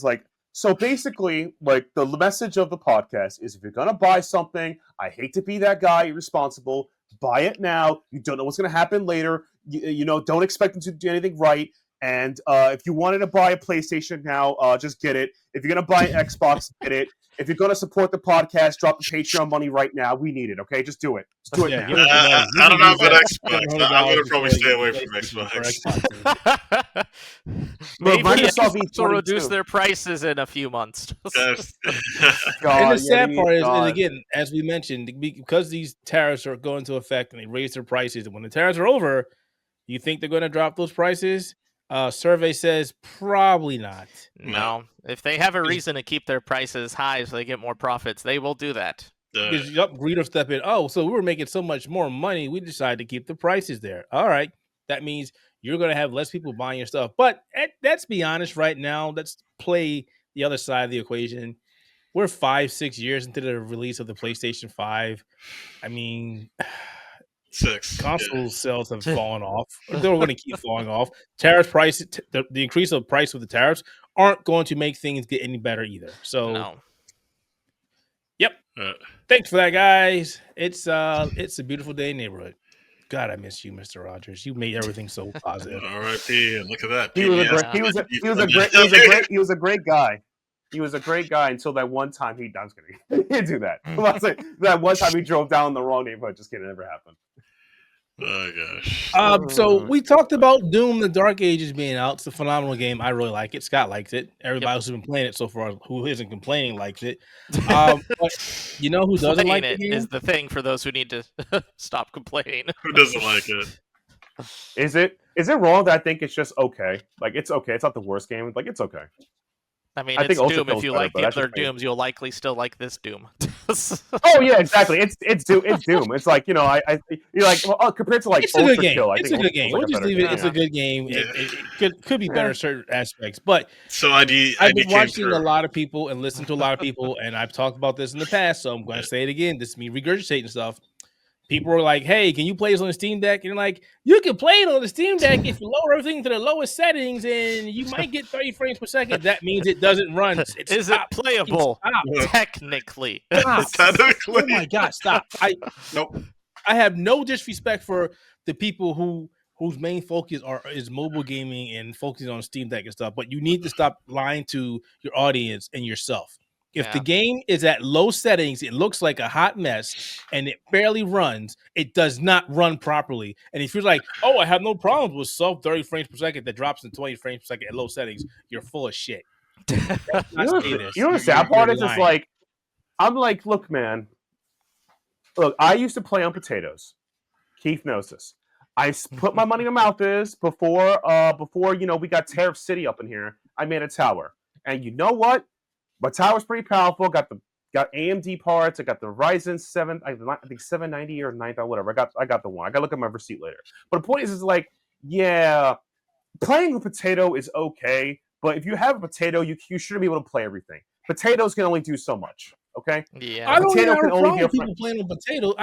like. So basically, like, the message of the podcast is, if you're gonna buy something, I hate to be that guy, irresponsible. Buy it now. You don't know what's gonna happen later. Don't expect them to do anything right. And if you wanted to buy a PlayStation now, just get it. If you're gonna buy an Xbox, get it. If you're gonna support the podcast, drop the Patreon money right now. We need it. Okay, just do it. Just do it now. I don't know about Xbox. I'm gonna probably stay away from Xbox. Maybe Microsoft will reduce their prices in a few months. And the sad part is, again, as we mentioned, because these tariffs are going into effect and they raise their prices, and when the tariffs are over, you think they're going to drop those prices? Survey says probably not. No. If they have a reason to keep their prices high so they get more profits, they will do that. Because greed will step in. Oh, so we were making so much more money, we decided to keep the prices there. All right. That means you're going to have less people buying your stuff. But let's be honest right now. Let's play the other side of the equation. We're 5-6 years into the release of the PlayStation 5. I mean... 6 console sales have fallen off. They're going to keep falling off. Tariff prices, the increase of price of the tariffs aren't going to make things get any better either. So, No. Yep. Thanks for that, guys. It's a beautiful day in the neighborhood. God, I miss you, Mr. Rogers. You made everything so positive. R.I.P. And look at that. He was a great guy. He was a great guy until that one time he didn't do that. That one time he drove down the wrong neighborhood. Just kidding, it never happened. Oh gosh. So we talked about Doom: The Dark Ages being out. It's a phenomenal game. I really like it. Scott likes it. Everybody who's been playing it so far, who isn't complaining, likes it. But you know who doesn't like it? Is the thing for those who need to stop complaining. Who doesn't like it? Is it wrong that I think it's just okay? Like it's okay. It's not the worst game. Like it's okay. I mean, I it's think Doom. If you better, like the other Dooms, you'll likely still like this Doom. Oh yeah, exactly. It's Doom. It's like you're like compared to like it's a good game. It's a good game. We'll just leave it. It's a good game. It could be better in certain aspects, but so I've been watching a lot of people and listened to a lot of people, and I've talked about this in the past, so I'm going to say it again. This is me regurgitating stuff. People were like, "Hey, can you play this on the Steam Deck?" And like, you can play it on the Steam Deck if you lower everything to the lowest settings, and you might get 30 frames per second. That means it doesn't run. Is it playable? Technically. Technically. Oh my God! Stop! Nope. I have no disrespect for the people whose main focus is mobile gaming and focusing on Steam Deck and stuff, but you need to stop lying to your audience and yourself. If the game is at low settings, it looks like a hot mess and it barely runs, it does not run properly. And if you're like, oh, I have no problems with sub 30 frames per second that drops to 20 frames per second at low settings, you're full of shit. You know the sad part is, like, I'm like, look, man. Look, I used to play on potatoes. Keith knows this. I put my money where my mouth is before we got Tariff City up in here. I made a tower. And you know what? My tower's pretty powerful. Got AMD parts. I got the Ryzen 7, I think 790 or 9, whatever. I got the one. I got to look at my receipt later. But the point is like, yeah, playing a potato is okay, but if you have a potato, you shouldn't be able to play everything. Potatoes can only do so much. Okay. Yeah. I don't have a problem with people playing on potato.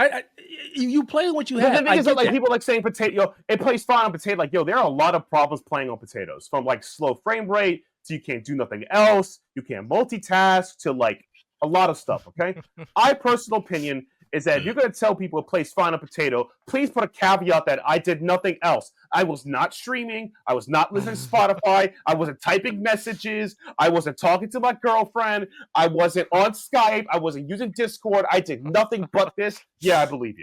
You play what you have. The thing is that, like, people like saying potato, it plays fine on potato. Like, there are a lot of problems playing on potatoes, from like slow frame rate to you can't do nothing else. You can't multitask to like a lot of stuff. Okay. My personal opinion is that if you're going to tell people it plays fine on potato, please put a caveat that I did nothing else. I was not streaming. I was not listening to Spotify. I wasn't typing messages. I wasn't talking to my girlfriend. I wasn't on Skype. I wasn't using Discord. I did nothing but this. Yeah, I believe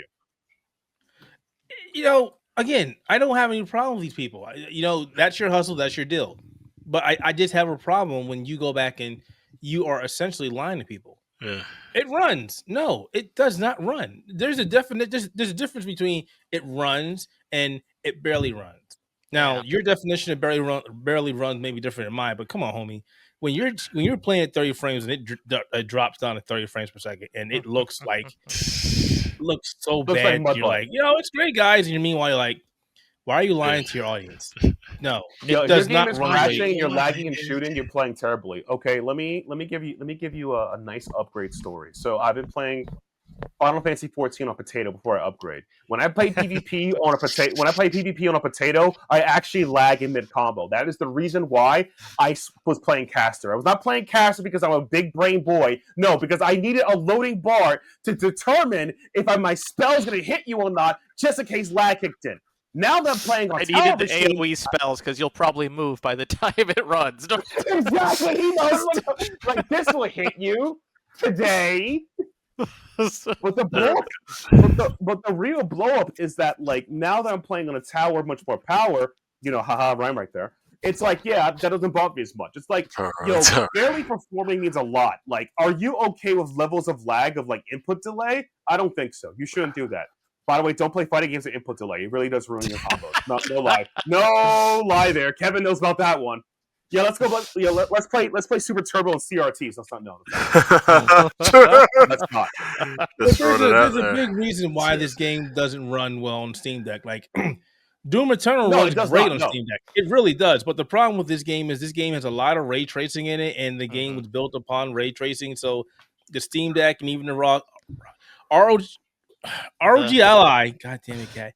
you. Again, I don't have any problem with these people. That's your hustle. That's your deal. But I just have a problem when you go back and you are essentially lying to people. Yeah. It runs. No, it does not run. There's a difference between it runs and it barely runs. Now, your definition of barely runs may be different than mine, but come on, homie. When you're playing at 30 frames and it drops down to 30 frames per second and it looks so bad, like you're like, it's great, guys, and meanwhile you're like, why are you lying to your audience? No, it does not run. Crashing, you're lagging and shooting. You're playing terribly. Okay, let me give you a nice upgrade story. So I've been playing Final Fantasy 14 on potato before I upgrade. When I play PvP on a potato, I actually lag in mid combo. That is the reason why I was playing caster. I was not playing caster because I'm a big brain boy. No, because I needed a loading bar to determine if my spell is going to hit you or not, just in case lag kicked in. Now that I'm playing on I needed the AoE spells because you'll probably move by the time it runs. Exactly. He knows like this will hit you today. But the real blow up is that, like, now that I'm playing on a tower, much more power. Rhyme right there. It's like, that doesn't bother me as much. It's like, barely performing means a lot. Like, are you okay with levels of lag of like input delay? I don't think so. You shouldn't do that. By the way, don't play fighting games with input delay. It really does ruin your combos. No lie. No lie there. Kevin knows about that one. Yeah, let's go. Let's play Super Turbo and CRTs. That's not known. That's not. There's a big reason why this game doesn't run well on Steam Deck. Like, Doom Eternal runs great on Steam Deck. It really does. But the problem with this game is this game has a lot of ray tracing in it, and the game was built upon ray tracing. So the Steam Deck and even the ROG Ally, god damn it, guy.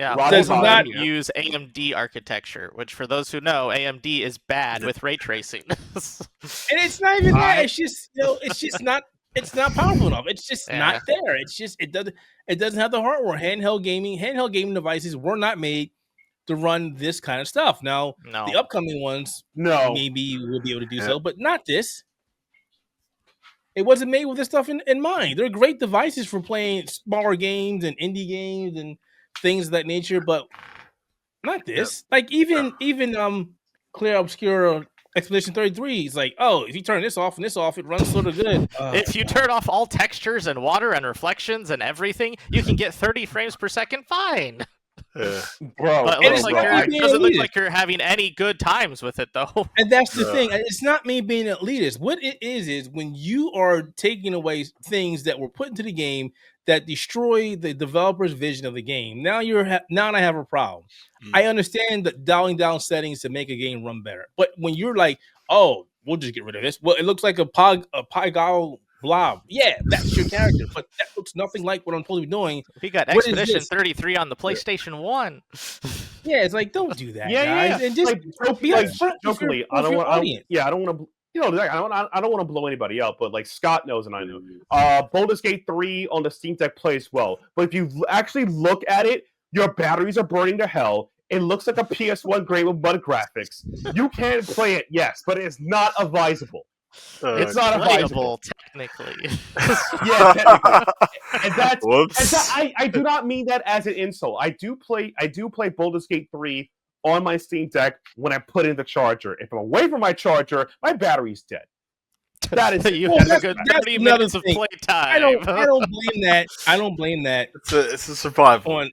Yeah, Does all not use AMD architecture, which for those who know, AMD is bad with ray tracing. And it's not even that. It's just it's just not. It's not powerful enough. It's just not there. It's just it doesn't have the hardware. Handheld gaming devices were not made to run this kind of stuff. Now the upcoming ones, maybe will be able to do so, but not this. It wasn't made with this stuff in mind. They're great devices for playing smaller games and indie games and things of that nature, but not this. Like even Clear Obscure Expedition 33 is like, oh, if you turn this off and this off, it runs sort of good. If you turn off all textures and water and reflections and everything, you can get 30 frames per second fine. Bro, but it doesn't look like you're having any good times with it, though. And that's the thing. It's not me being elitist. What it is when you are taking away things that were put into the game that destroy the developer's vision of the game. Now I have a problem. I understand that dialing down settings to make a game run better, but when you're like, oh, we'll just get rid of this. Well, it looks like a Pygal blob. Yeah, that's your character, but that looks nothing like what I'm supposed to be doing. We got Expedition 33 on the PlayStation 1 Yeah, it's like, don't do that, guys. And just be jokingly, I don't want to. You know, I don't want to blow anybody out, but like Scott knows and I know. Baldur's Gate 3 on the Steam Deck plays well, but if you actually look at it, your batteries are burning to hell. It looks like a PS1 grade with mud graphics. You can play it, yes, but it's not advisable. It's not advisable, technically. Yeah, technically. And I do not mean that as an insult. I do play Baldur's Gate 3 on my Steam Deck when I put in the charger. If I'm away from my charger, my battery's dead. That is you have a good 30 minutes of play time. I don't blame that. I don't blame that. It's a survival.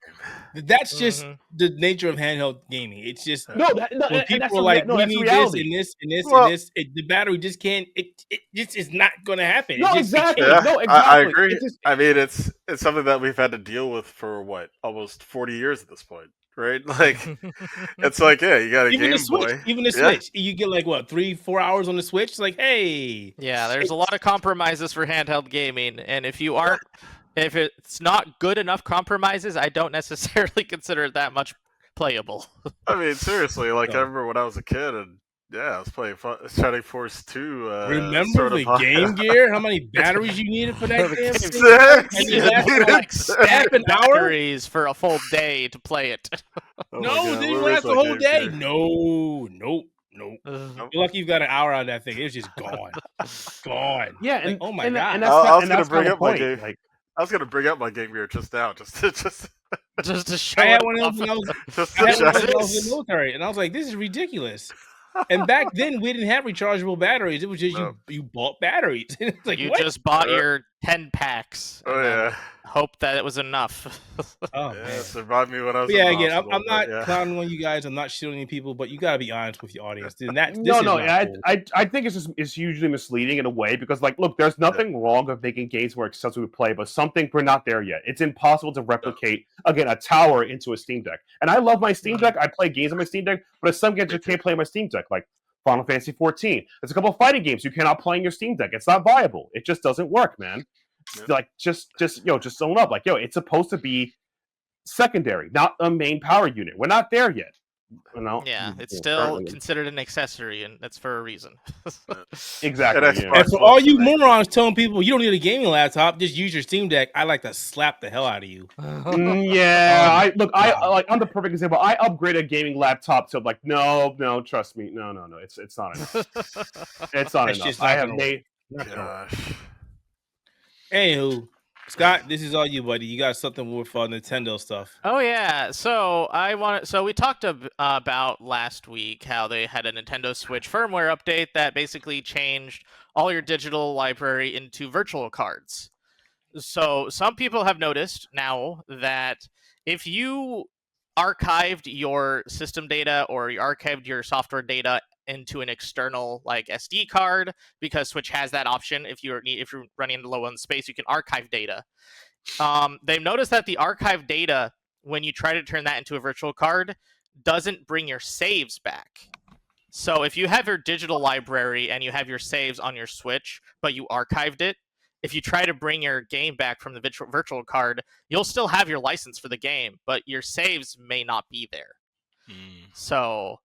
That's just the nature of handheld gaming. It's just when people are like, we need reality. this and this and this, the battery just can't. It just is not going to happen. No, exactly. Yeah, exactly. I agree. I mean, it's something that we've had to deal with for almost 40 years at this point. Right, like it's like you got a Game Boy. Even the Switch, you get like 3-4 hours on the Switch. It's like, hey, there's a lot of compromises for handheld gaming, and if it's not good enough compromises, I don't necessarily consider it that much playable. I mean, seriously, like I remember when I was a kid and I was playing Shining Force 2. Remember the Game Gear? How many batteries you needed for that damn thing? 6! And you lasted like half an hour? Batteries for a full day to play it. No, they last the whole day. No. You're lucky you've got an hour on that thing. It was just gone. Gone. Yeah, and oh my god. I was going to bring up my Game Gear just now, just to show. I had one of those in the military, and I was like, "This is ridiculous." And back then, we didn't have rechargeable batteries. It was just you bought batteries. It's like, you just bought your 10 packs. Hope that it was enough. Man. Survived me when I was. Yeah, again, I'm not clowning on you guys. I'm not shooting people, but you got to be honest with your audience. I think it's usually misleading in a way because, like, look, there's nothing wrong with making games more accessible to play, but we're not there yet. It's impossible to replicate again a tower into a Steam Deck. And I love my Steam Deck. I play games on my Steam Deck, but some games you can't play on my Steam Deck, like Final Fantasy 14. There's a couple of fighting games you cannot play on your Steam Deck. It's not viable. It just doesn't work, man. Like just own up. Like, it's supposed to be secondary, not a main power unit. We're not there yet. You know? Yeah, it's still considered an accessory, and that's for a reason. Exactly. And for all you morons telling people you don't need a gaming laptop, just use your Steam Deck, I like to slap the hell out of you. I'm the perfect example. I upgraded a gaming laptop to no, trust me, no, it's not enough. It's not enough. I have made. Gosh. Anywho, Scott, this is all you, buddy. You got something with Nintendo stuff. Oh yeah. So we talked about last week how they had a Nintendo Switch firmware update that basically changed all your digital library into virtual cards. So some people have noticed now that if you archived your system data or you archived your software data into an external like SD card, because Switch has that option. If you're running low on space, you can archive data. They've noticed that the archive data, when you try to turn that into a virtual card, doesn't bring your saves back. So if you have your digital library and you have your saves on your Switch, but you archived it, if you try to bring your game back from the virtual card, you'll still have your license for the game, but your saves may not be there. So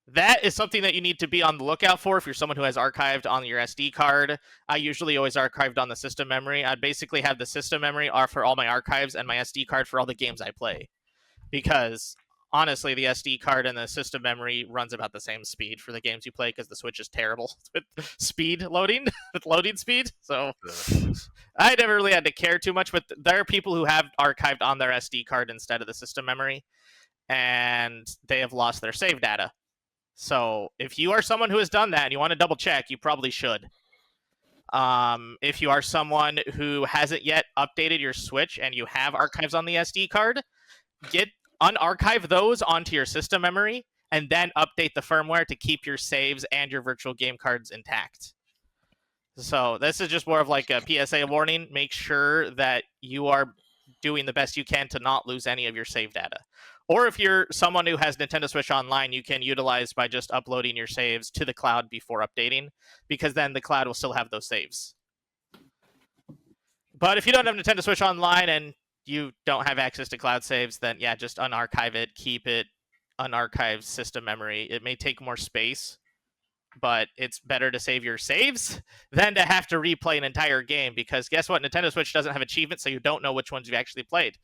that is something that you need to be on the lookout for if you're someone who has archived on your SD card. I usually always archived on the system memory. I'd basically have the system memory for all my archives and my SD card for all the games I play. Because honestly, the SD card and the system memory runs about the same speed for the games you play because the Switch is terrible with speed loading, with loading speed. So I never really had to care too much, but there are people who have archived on their SD card instead of the system memory, and they have lost their save data. So if you are someone who has done that and you want to double check, you probably should. If you are someone who hasn't yet updated your Switch and you have archives on the SD card, unarchive those onto your system memory and then update the firmware to keep your saves and your virtual game cards intact. So this is just more of like a PSA warning. Make sure that you are doing the best you can to not lose any of your save data. Or if you're someone who has Nintendo Switch Online, you can utilize by just uploading your saves to the cloud before updating, because then the cloud will still have those saves. But if you don't have Nintendo Switch Online and you don't have access to cloud saves, then yeah, just unarchive it, keep it unarchived system memory. It may take more space, but it's better to save your saves than to have to replay an entire game, because guess what? Nintendo Switch doesn't have achievements, so you don't know which ones you've actually played.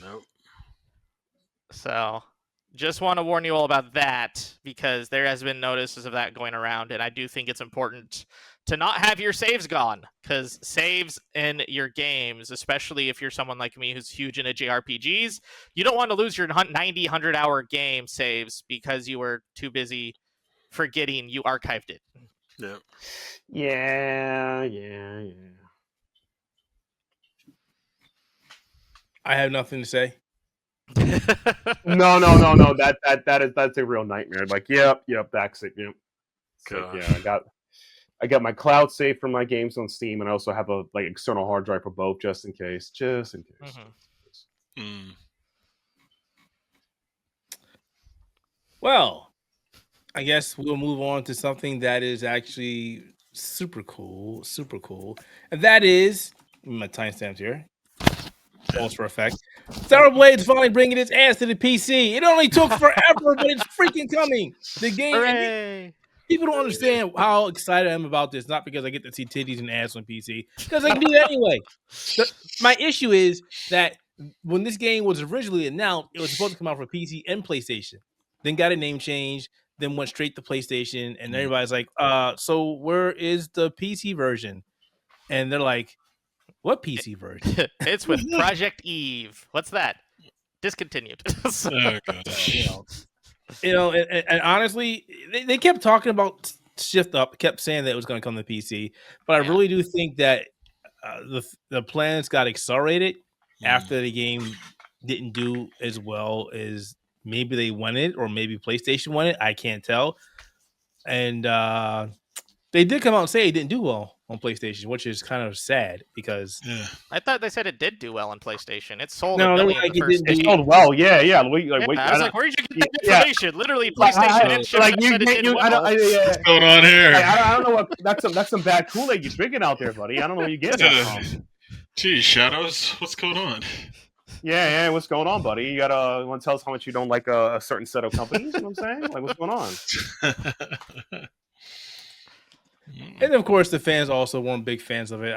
Nope. So just want to warn you all about that, because there has been notices of that going around, and I do think it's important to not have your saves gone, because saves in your games, especially if you're someone like me who's huge into JRPGs, you don't want to lose your 90, 100-hour game saves because you were too busy forgetting you archived it. Yep. Yeah. I have nothing to say. No. That's a real nightmare. Like, yep, that's it. Yep. So, yeah, I got my cloud save for my games on Steam, and I also have a external hard drive for both, just in case. Mm. Well, I guess we'll move on to something that is actually super cool, and that is my timestamps here. Almost for effect. Star Blade's finally bringing its ass to the PC. It only took forever, but it's freaking coming. The game. People don't understand how excited I am about this. Not because I get to see titties and ass on PC, because I can do that anyway. My issue is that when this game was originally announced, it was supposed to come out for PC and PlayStation. Then got a name change. Then went straight to PlayStation, and everybody's like, so where is the PC version? And they're like, what PC version? It's with Project Eve. What's that? Discontinued. Oh, gosh. And honestly, they kept talking about Shift Up, kept saying that it was going to come to PC, but I really do think that the plans got accelerated after the game didn't do as well as maybe they wanted, or maybe PlayStation wanted. I can't tell. And they did come out and say it didn't do well on PlayStation, which is kind of sad, because I thought they said it did do well on PlayStation. It sold no, $1 million like it sold well. Yeah. I was like, where did you get that information? Literally, PlayStation and Shift said it did well. What's going on here? I don't know what that's some bad Kool-Aid you're drinking out there, buddy. I don't know where you get that from. Geez, Shadows, what's going on? Yeah, what's going on, buddy? You want to tell us how much you don't like a certain set of companies? You know what I'm saying? Like, what's going on? And of course, the fans also weren't big fans of it.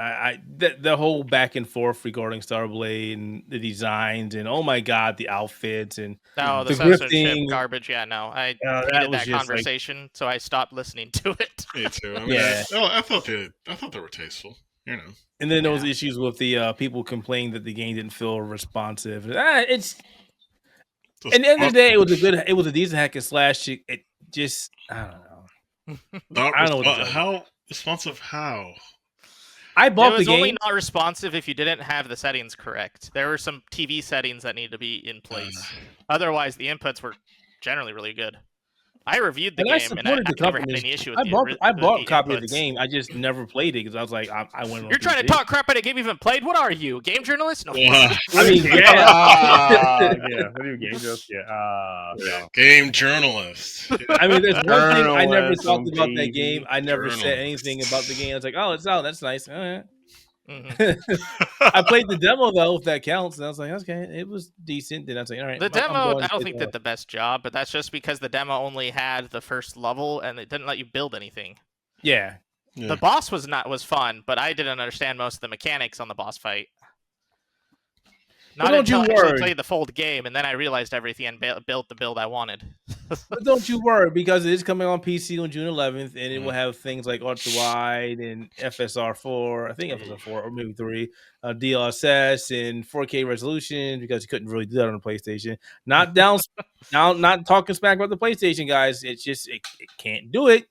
The whole back and forth regarding Starblade and the designs, and oh my god, the outfits and the censorship garbage. Yeah, no, I hated that conversation, so I stopped listening to it. Me too. I mean, I thought they were tasteful. And then there was issues with the people complaining that the game didn't feel responsive. It's at the end of the day, it was a decent hack and slash. It just, I don't know. I don't know how responsive. How I bought the game. It was only not responsive if you didn't have the settings correct. There were some TV settings that needed to be in place. Otherwise, the inputs were generally really good. I reviewed the And I game, and supported the I never had companies. any issue with I bought a copy of the inputs. game. I just never played it because I was like, I went on You're trying to PC. talk crap at a game you haven't played? What are you, a game journalist? No. Wow. I mean, Video game just Game journalist. I mean, there's one thing I never Journalism, talked about that baby. game. I never said Journalist. anything about the game. I was like, oh, it's out. That's nice. All right. Mhm. I played the demo though, if that counts. And I was like, okay, it was decent. Then I was like, all right. The demo, going I to don't play think more. did the best job, but that's just because the demo only had the first level and it didn't let you build anything. Yeah. Yeah. The boss was fun, but I didn't understand most of the mechanics on the boss fight. Not don't until you I actually worry. played the full game, and then I realized everything and built the build I wanted. But don't you worry, because it is coming on PC on June 11th, and it will have things like ultra wide and FSR4, I think FSR4 or maybe 3, DLSS and 4K resolution, because you couldn't really do that on the PlayStation. Not not talking smack about the PlayStation, guys. It's just it can't do it.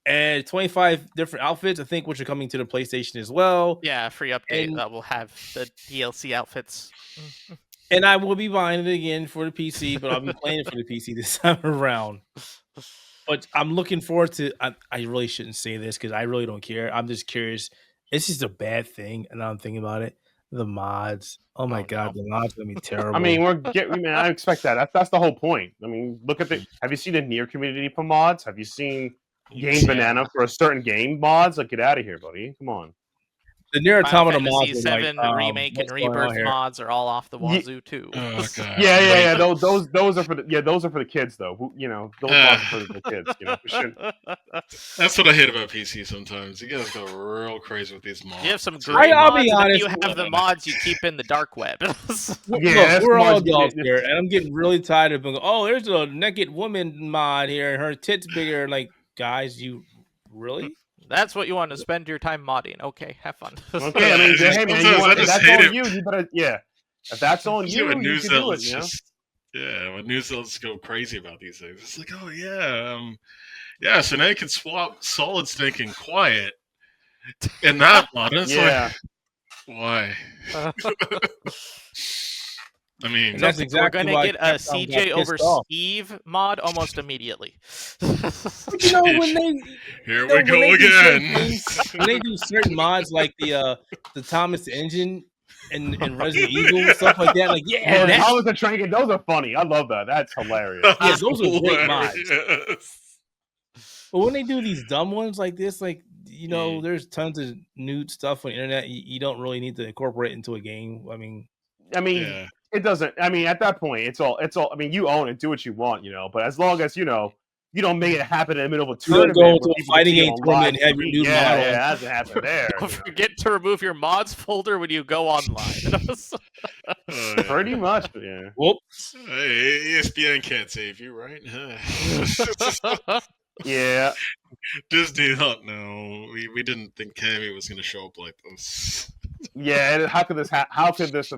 And 25 different outfits, I think, which are coming to the PlayStation as well. Yeah, free update And- that will have the DLC outfits. And I will be buying it again for the PC, but I'll be playing it for the PC this time around. But I'm looking forward to. I really shouldn't say this because I really don't care. I'm just curious. It's just a bad thing, and I'm thinking about it. The mods. Oh my god, no. the mods are gonna be terrible. I mean, I expect that. That's the whole point. I mean, look at have you seen the Nier community for mods? Have you seen Game Banana for a certain game mods? Like, get out of here, buddy. Come on. The Nier Final Automata Fantasy mods are VII like, remake and what's going on rebirth here? mods are all off the wazoo too. Oh god. Yeah. Those are for the kids though. Those mods are for the kids. We shouldn't. That's what I hate about PC sometimes. You guys go real crazy with these mods. You have some great I'll mods, be and then honest. you have the mods you keep in the dark web. Yeah, Look, that's we're all mods- adults here, and I'm getting really tired of being. Oh, there's a naked woman mod here, and her tits bigger. Like, guys, you really? That's what you want to spend your time modding. Okay, have fun. Okay, I mean, hey man, Sometimes I if just that's hate on it. you better If that's on you, when you news can do it. outlets You know? just when news outlets go crazy about these things. It's like, oh yeah, so now you can swap Solid Snake and Quiet in that mod. And it's Yeah. like, why? I mean, And that's exactly We're gonna why get a Capcom got CJ over pissed off. Steve mod almost immediately. But you know when they here No, we when go they do certain again. things- when they do certain mods like the Thomas the Engine and Resident Evil stuff like that, like Yeah, that's- Thomas the Train Game, those are funny. I love that. That's hilarious. Yeah, those are great mods. Hilarious. but when they do these dumb ones like this, like there's tons of nude stuff on the internet. You don't really need to incorporate into a game. I mean, Yeah. It doesn't. I mean, at that point, it's all. I mean, you own it, do what you want, But as long as you don't make it happen in the middle of a You don't tournament, go where into a people can fighting see game on tournament live and have your TV. nude yeah, model. yeah, that doesn't happen there. Don't forget to remove your mods folder when you go online. Pretty much, yeah. whoops. Hey, ESPN can't save you, right? Yeah. Disney thought no. We didn't think Cammy was going to show up like this. Yeah, and how could this have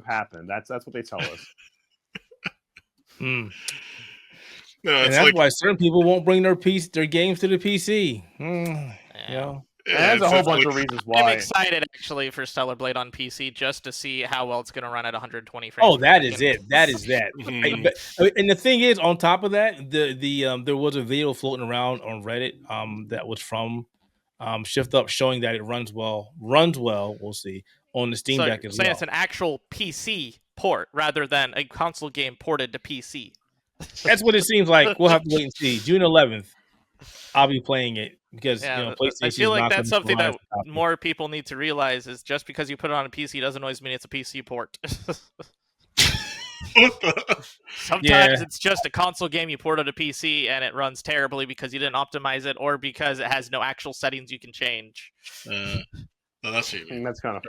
happened? That's what they tell us. Hmm. No, And it's that's like why certain people won't bring their games to the PC. Yeah. There's a whole bunch of reasons I'm why. excited actually for Stellar Blade on PC just to see how well it's going to run at 120 frames. Oh, per that is second. it. That is that. And the thing is, on top of that, there was a video floating around on Reddit that was from Shift Up showing that it runs well. We'll see on the Steam So Deck you're as saying well. it's an actual PC port rather than a console game ported to PC. That's what it seems like. We'll have to wait and see. June 11th, I'll be playing it because PlayStation. I feel like not that's gonna something that provide a copy. more people need to realize is just because you put it on a PC doesn't always mean it's a PC port. Sometimes it's just a console game you port on a PC and it runs terribly because you didn't optimize it or because it has no actual settings you can change. no, that's what you mean. That's kind of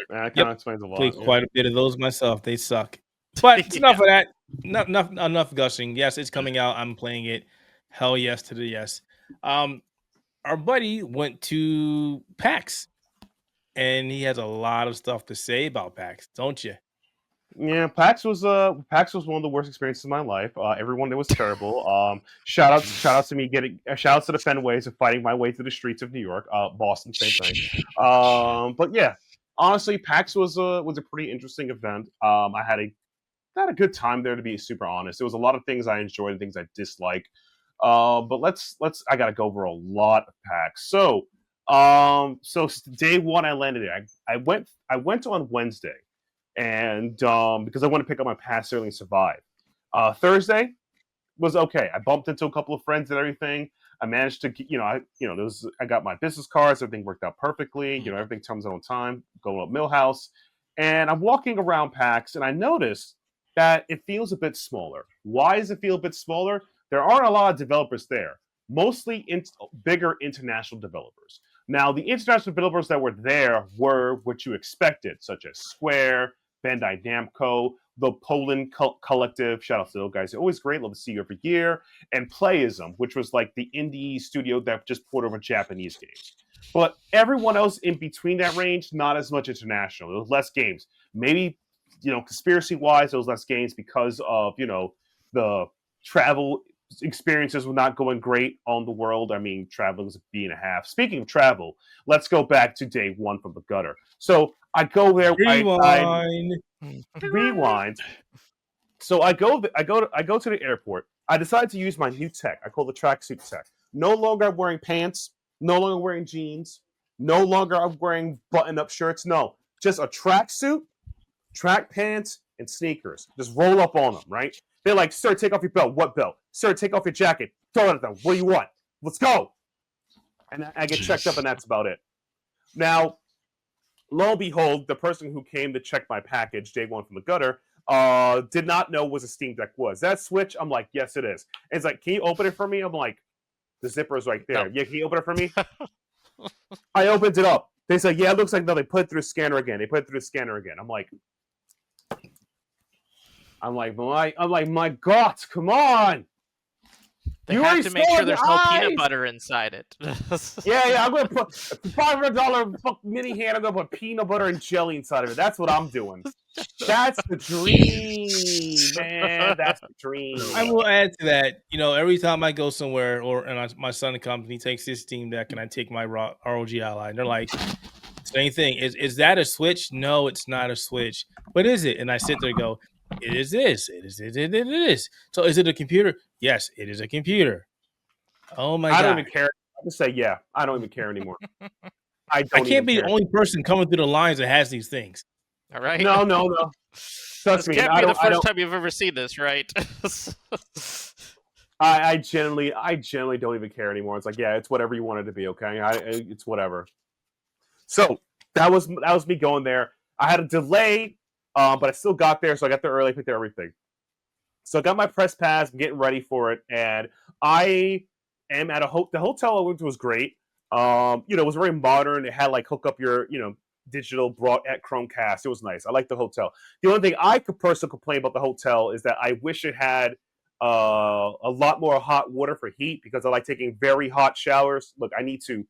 explains a lot. Played yeah. quite a bit of those myself. They suck. But it's enough of that. Enough gushing. Yes, it's coming out. I'm playing it. Hell yes to the yes. Our buddy went to PAX, and he has a lot of stuff to say about PAX, don't you? Yeah, PAX was one of the worst experiences of my life. Everyone there was terrible. Shout out to me shout out to the Fenways and fighting my way through the streets of New York. Boston, same thing. But yeah, honestly, PAX was a pretty interesting event. I had a good time there, to be super honest. There was a lot of things I enjoyed and things I disliked. But let's. I gotta go over a lot of PAX. So day one, I landed there. I went on Wednesday, and because I want to pick up my pass early and survive. Thursday was okay. I bumped into a couple of friends and everything. I managed to, I got my business cards. Everything worked out perfectly. Everything comes out on time. Going up Millhouse, and I'm walking around PAX, and I noticed that it feels a bit smaller. Why does it feel a bit smaller? There aren't a lot of developers there. Mostly bigger international developers. Now, the international developers that were there were what you expected, such as Square, Bandai Namco, the Poland Collective. Shout out to those guys. They're always great. Love to see you every year. And Playism, which was like the indie studio that just poured over Japanese games. But everyone else in between that range, not as much international. There was less games. Maybe, conspiracy-wise, there was less games because of, the travel experiences were not going great on the world. I mean, traveling was a B and a half. Speaking of travel, let's go back to day one from the gutter. So I go there. Rewind. So I go to the airport. I decide to use my new tech. I call the tracksuit tech. No longer I'm wearing pants. No longer wearing jeans. No longer I'm wearing button-up shirts. No, just a tracksuit, track pants, and sneakers. Just roll up on them, right? They're like, sir, take off your belt. What belt? Sir, take off your jacket. Throw it at them. What do you want? Let's go. And I get checked up, and that's about it. Now, lo and behold, the person who came to check my package, day one from the gutter, did not know what a Steam Deck was. That Switch? I'm like, yes, it is. And it's like, can you open it for me? I'm like, the zipper is right there. No. Yeah, can you open it for me? I opened it up. They said, yeah, it looks like, no, they put it through the scanner again. I'm like, my God, come on! They have to make sure there's no peanut butter inside it. yeah, I'm gonna put $500 mini hand. I'm gonna put peanut butter and jelly inside of it. That's what I'm doing. That's the dream, man. That's the dream. I will add to that. Every time I go somewhere, my son and company takes his Steam Deck, and I take my ROG Ally, and they're like, same thing. Is that a Switch? No, it's not a Switch. What is it? And I sit there and go, it is this. It is. So is it a computer? Yes, it is a computer. Oh my God. I don't even care. I just say, yeah, I don't even care anymore. I can't be the only person coming through the lines that has these things. All right. No. Trust me. Can't be the first time you've ever seen this, right? I generally don't even care anymore. It's like, yeah, it's whatever you want it to be, okay? It's whatever. So that was me going there. I had a delay, but I still got there, so I got there early, picked up everything. So I got my press pass, I'm getting ready for it, and I am at the hotel I went to was great. It was very modern. It had like hook up your, digital brought at Chromecast. It was nice. I like the hotel. The only thing I could personally complain about the hotel is that I wish it had a lot more hot water for heat, because I like taking very hot showers. Look, I need to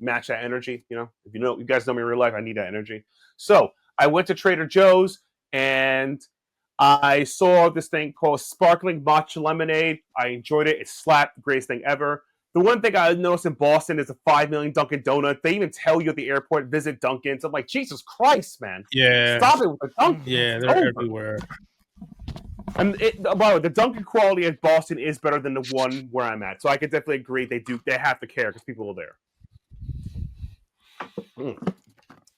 match that energy. If you guys know me in real life, I need that energy. So I went to Trader Joe's and I saw this thing called Sparkling Matcha Lemonade. I enjoyed it. It slapped. The greatest thing ever. The one thing I noticed in Boston is a 5 million Dunkin' Donut. They even tell you at the airport, visit Dunkin's. I'm like, Jesus Christ, man. Yeah. Stop it with the Dunkin'. Yeah, they're everywhere. And by the way, the Dunkin' quality at Boston is better than the one where I'm at. So I could definitely agree. They have to care because people are there.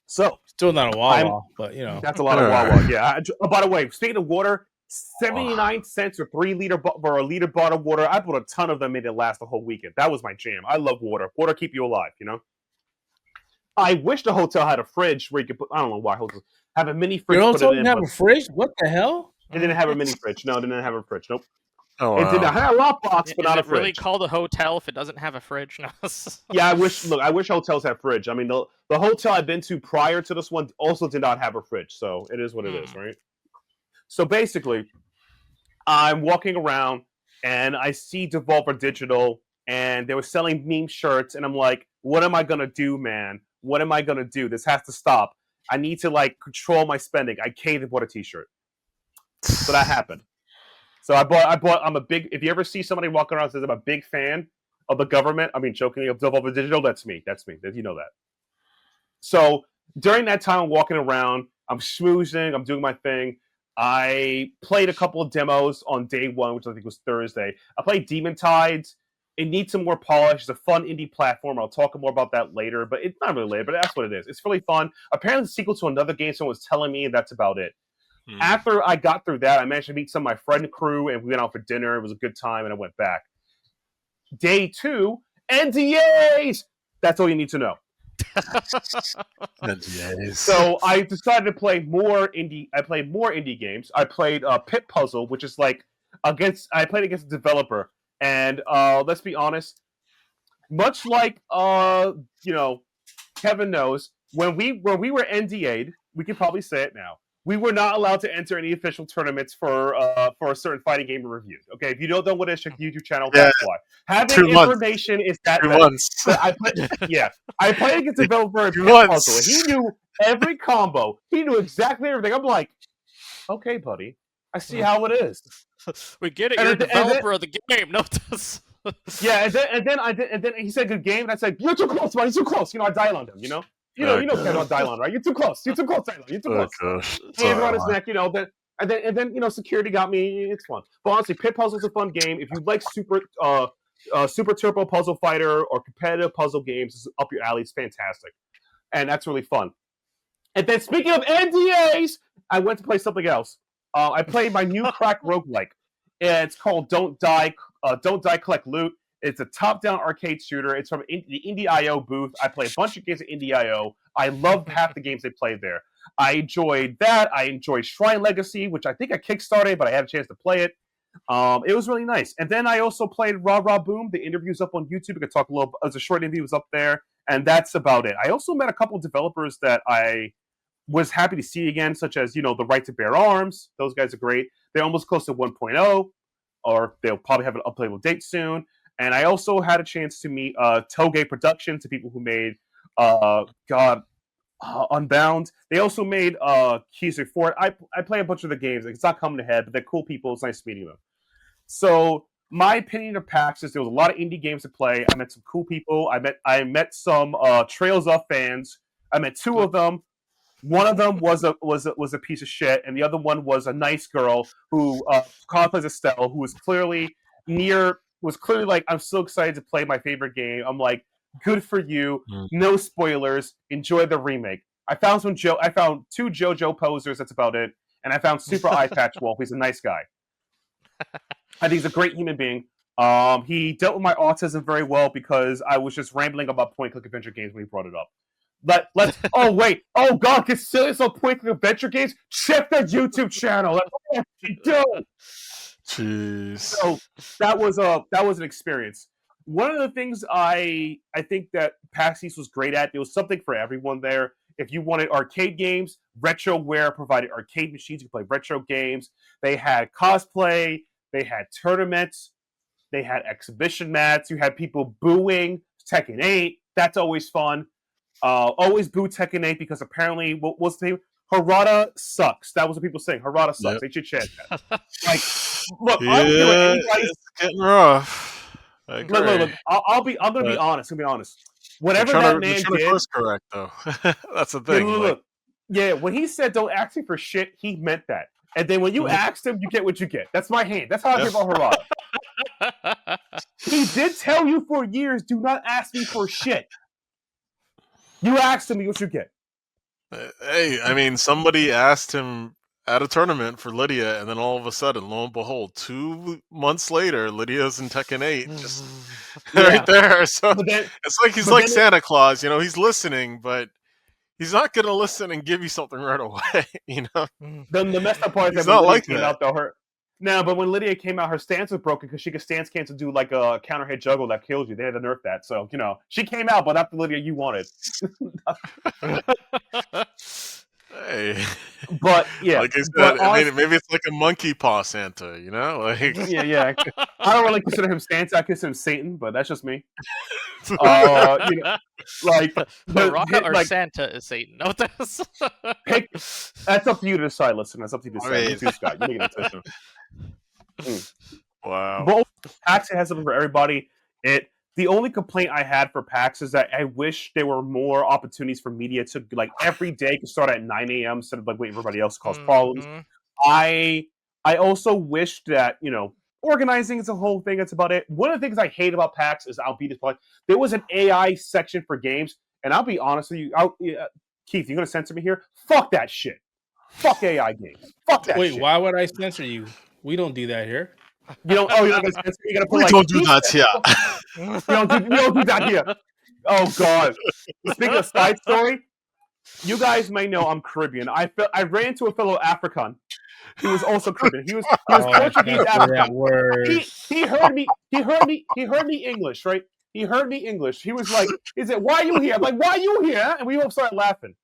So still not a Wawa, but that's a lot of Wawa. Yeah. By the way, speaking of water, 79 cents for a liter bottle of water. I bought a ton of them, made it last the whole weekend. That was my jam. I love water. Water keep you alive. I wish the hotel had a fridge where you could put. I don't know why hotels have a mini fridge. Your hotel didn't have a fridge? What the hell? It didn't have a mini fridge. No, it didn't have a fridge. Nope. Oh, wow. It did not have a lockbox, but not a fridge. Really called a hotel if it doesn't have a fridge? No. Yeah, I wish hotels had fridge. I mean, the hotel I've been to prior to this one also did not have a fridge, so it is what it is, right? So basically, I'm walking around and I see Devolver Digital, and they were selling meme shirts, and I'm like, what am I gonna do, man? What am I gonna do? This has to stop. I need to control my spending. I caved and bought a t-shirt. So that happened. So I'm a big, if you ever see somebody walking around and says I'm a big fan of the government, I mean, jokingly, of Devolver Digital, that's me. You know that. So during that time, I'm walking around, I'm schmoozing, I'm doing my thing. I played a couple of demos on day one, which I think was Thursday. I played Demon Tides. It needs some more polish. It's a fun indie platform. I'll talk more about that later, but it's not really later, but that's what it is. It's really fun. Apparently, the sequel to another game someone was telling me, and that's about it. After I got through that, I managed to meet some of my friend crew, and we went out for dinner. It was a good time, and I went back. Day 2, NDAs! That's all you need to know. NDAs. So I decided to play more indie. I played more indie games. I played Pit Puzzle, which is like I played against a developer, and let's be honest, much like Kevin knows, when we were NDA'd, we can probably say it now. We were not allowed to enter any official tournaments for a certain fighting game reviewed. Okay, if you don't know what it is, check the YouTube channel. Yeah. That's why. Having information is that. 2 months. I played against a developer in Pit Puzzle. He knew every combo. He knew exactly everything. I'm like, okay, buddy, I see how it is. We get it. You're a developer of the game. No, yeah, and then he said good game, and I said, you're too close, man. You're too close. I dial on him. You know Kevin on Dylon, right? You're too close. You're too close, Dylon. You're too close. Gosh. Hands around his neck, and then security got me. It's fun. But honestly, Pit Puzzle is a fun game. If you like Super Turbo Puzzle Fighter or competitive puzzle games, it's up your alley. It's fantastic, and that's really fun. And then speaking of NDAs, I went to play something else. I played my new crack roguelike. It's called Don't Die, Collect Loot. It's a top-down arcade shooter. It's from the Indie.io booth. I play a bunch of games at Indie.io. I loved half the games they played there. I enjoyed that. I enjoyed Shrine Legacy, which I think I kickstarted, but I had a chance to play it. It was really nice. And then I also played Rah Rah Boom. The interview's up on YouTube. I could talk a little. It was a short interview. It was up there, and that's about it. I also met a couple of developers that I was happy to see again, such as The Right to Bear Arms. Those guys are great. They're almost close to 1.0, or they'll probably have an updatable date soon. And I also had a chance to meet Toge Productions, the people who made Unbound. They also made Keys for it. I play a bunch of the games. It's not coming ahead, but they're cool people. It's nice meeting them. So my opinion of PAX is there was a lot of indie games to play. I met some cool people. I met some Trails of fans. I met 2 of them. One of them was a piece of shit, and the other one was a nice girl who cosplays Estelle, who was clearly like, I'm so excited to play my favorite game. I'm like, good for you. No spoilers. Enjoy the remake. I found 2 JoJo posers. That's about it. And I found Super Eye Patch Wolf. He's a nice guy. I think he's a great human being. He dealt with my autism very well because I was just rambling about point-click adventure games when he brought it up. Let's. Oh wait. Oh God, get serious on point-click adventure games. Check the YouTube channel. That's what you do. Jeez. So that was an experience. One of the things I think that PAX East was great at, there was something for everyone there. If you wanted arcade games, RetroWare provided arcade machines. You could play retro games. They had cosplay. They had tournaments. They had exhibition mats. You had people booing Tekken 8. That's always fun. Always boo Tekken 8 because apparently, what was the name? Harada sucks. That was what people saying. Harada sucks. Yep. They should chant that. Like, look, Yeah, I don't care what anybody's. it's getting rough. I agree. Look. I'm going to be honest. Whatever that man did. Course correct though. That's the thing. Look. Yeah, when he said don't ask me for shit, he meant that. And then when you asked him, you get what you get. That's my hand. That's how I feel about Harada. He did tell you for years, do not ask me for shit. You asked him, what you get. Hey, I mean, somebody asked him at a tournament for Lydia, and then all of a sudden, lo and behold, 2 months later, Lydia's in Tekken 8, just right there. So it's like he's like Santa Claus, he's listening, but he's not going to listen and give you something right away, The messed up part is that when Lydia like came that. out, though, but when Lydia came out, her stance was broken because she could stance cancel do like a counter hit juggle that kills you. They had to nerf that. So, she came out, but not the Lydia you wanted. Hey. But, yeah. Like I said, maybe it's like a monkey paw Santa, Like... Yeah. I don't really consider him Santa. I consider him Satan, but that's just me. Like... or Santa is Satan. No, that's up to you to decide, listen. That's up to you to decide. You too, Scott. You make a decision. Wow. But PAX has something for everybody. The only complaint I had for PAX is that I wish there were more opportunities for media to, like, every day could start at 9 a.m. instead of, like, waiting for everybody else to cause problems. I also wish that, organizing is a whole thing. That's about it. One of the things I hate about PAX is, I'll be this point, there was an AI section for games, and I'll be honest with you, Keith, you're gonna censor me here? Fuck that shit. Fuck AI games. Fuck that shit. Wait, why would I censor you? We don't do that here. You don't. Oh, you're not gonna censor me? You gotta put We like. don't do that here. You don't do that here. Oh God. Speaking of side story, you guys may know I'm Caribbean. I ran into a fellow African. He was also Caribbean. He was Portuguese African. He heard me. He heard me English, right? He heard me English. He was like, "Is it why are you here?" I'm like, "Why are you here?" And we all started laughing.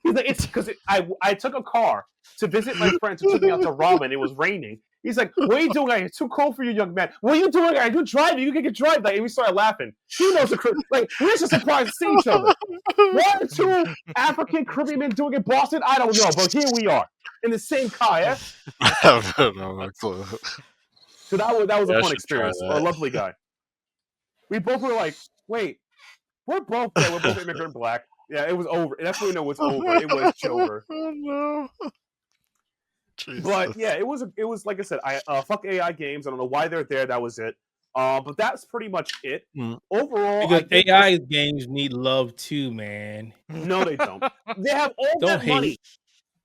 He's like, "It's because I took a car to visit my friends who took me out to ramen. It was raining." He's like, "What are you doing? It's too cold for you, young man. What are you doing? Are you driving? You can get drive." Like, and we started laughing. He knows we're just surprised to see each other. 1 or 2 African Caribbean men doing it in Boston? I don't know, but here we are in the same car. Yeah? I don't know, no clue. So that was a Yeah, I fun should experience. try A that. lovely guy. We both were like, "Wait, we're both immigrant black." Yeah, it was over. That's when we know it's over. It was over. Oh no. Jesus. But yeah, it was like I said, fuck AI games. I don't know why they're there. That was it. But that's pretty much it. Overall, Because AI games need love too, man. No, they don't. They have all Don't that money. hate.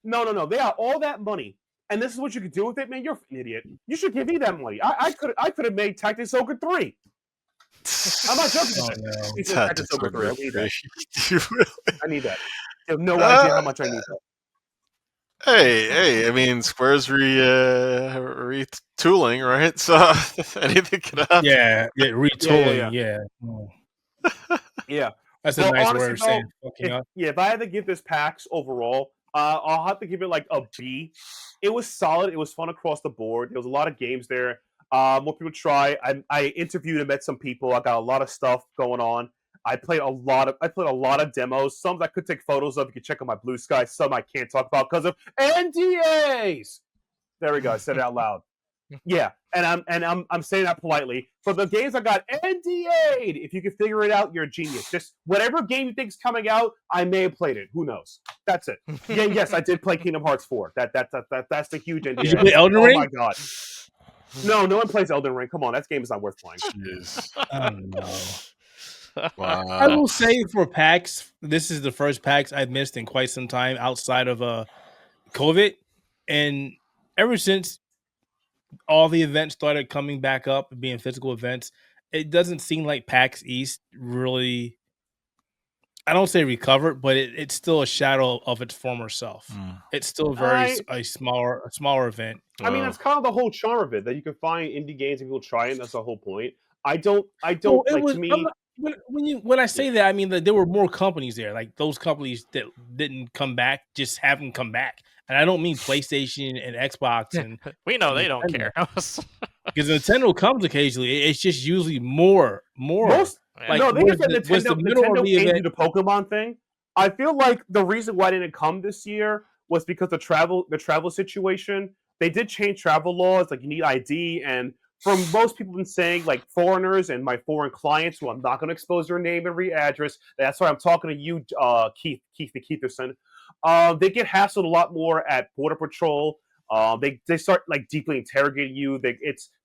No. They have all that money, and this is what you could do with it, man. You're an idiot. You should give me that money. I could have made Tactics Ogre 3. I'm not joking. Oh, no. He said Tactics Ogre 3. I need that. You really- I need that. You have no idea how much I need that. Hey, I mean, Square's retooling, right? So anything can happen. Yeah, retooling. Yeah. Yeah. That's Well, a nice honestly, word of saying fucking up. If I had to give this PAX overall, I'll have to give it like a B. It was solid. It was fun across the board. There was a lot of games there. More people try. I interviewed and met some people. I got a lot of stuff going on. I played a lot of demos. Some I could take photos of. You can check on my Blue Sky. Some I can't talk about because of NDAs. There we go. I said it out loud. Yeah, and I'm saying that politely. For the games I got NDA'd, if you can figure it out, you're a genius. Just whatever game you think's coming out, I may have played it. Who knows? That's it. Yeah, yes, I did play Kingdom Hearts 4. That's the huge NDA. Did you play Elden Ring? Oh my god. No one plays Elden Ring. Come on, that game is not worth playing. Jeez. Oh no. Wow. I will say for PAX, this is the first PAX I've missed in quite some time outside of COVID, and ever since all the events started coming back up, being physical events, it doesn't seem like PAX East really, I don't say recovered, but it's still a shadow of its former self. It's still a smaller event. I mean, that's kind of the whole charm of it, that you can find indie games and people try it. That's the whole point. To me. When I say that, I mean that there were more companies there. Like those companies that didn't come back just haven't come back. And I don't mean PlayStation and Xbox. And we know they don't care. Because Nintendo comes occasionally. It's just usually more. They just said Nintendo came to the Pokemon thing. I feel like the reason why they didn't come this year was because the travel situation. They did change travel laws. Like you need ID, and from most people been saying, like foreigners and my foreign clients, who I'm not going to expose their name and re-address. That's why I'm talking to you, Keith Keitherson. They get hassled a lot more at Border Patrol. They start like deeply interrogating you.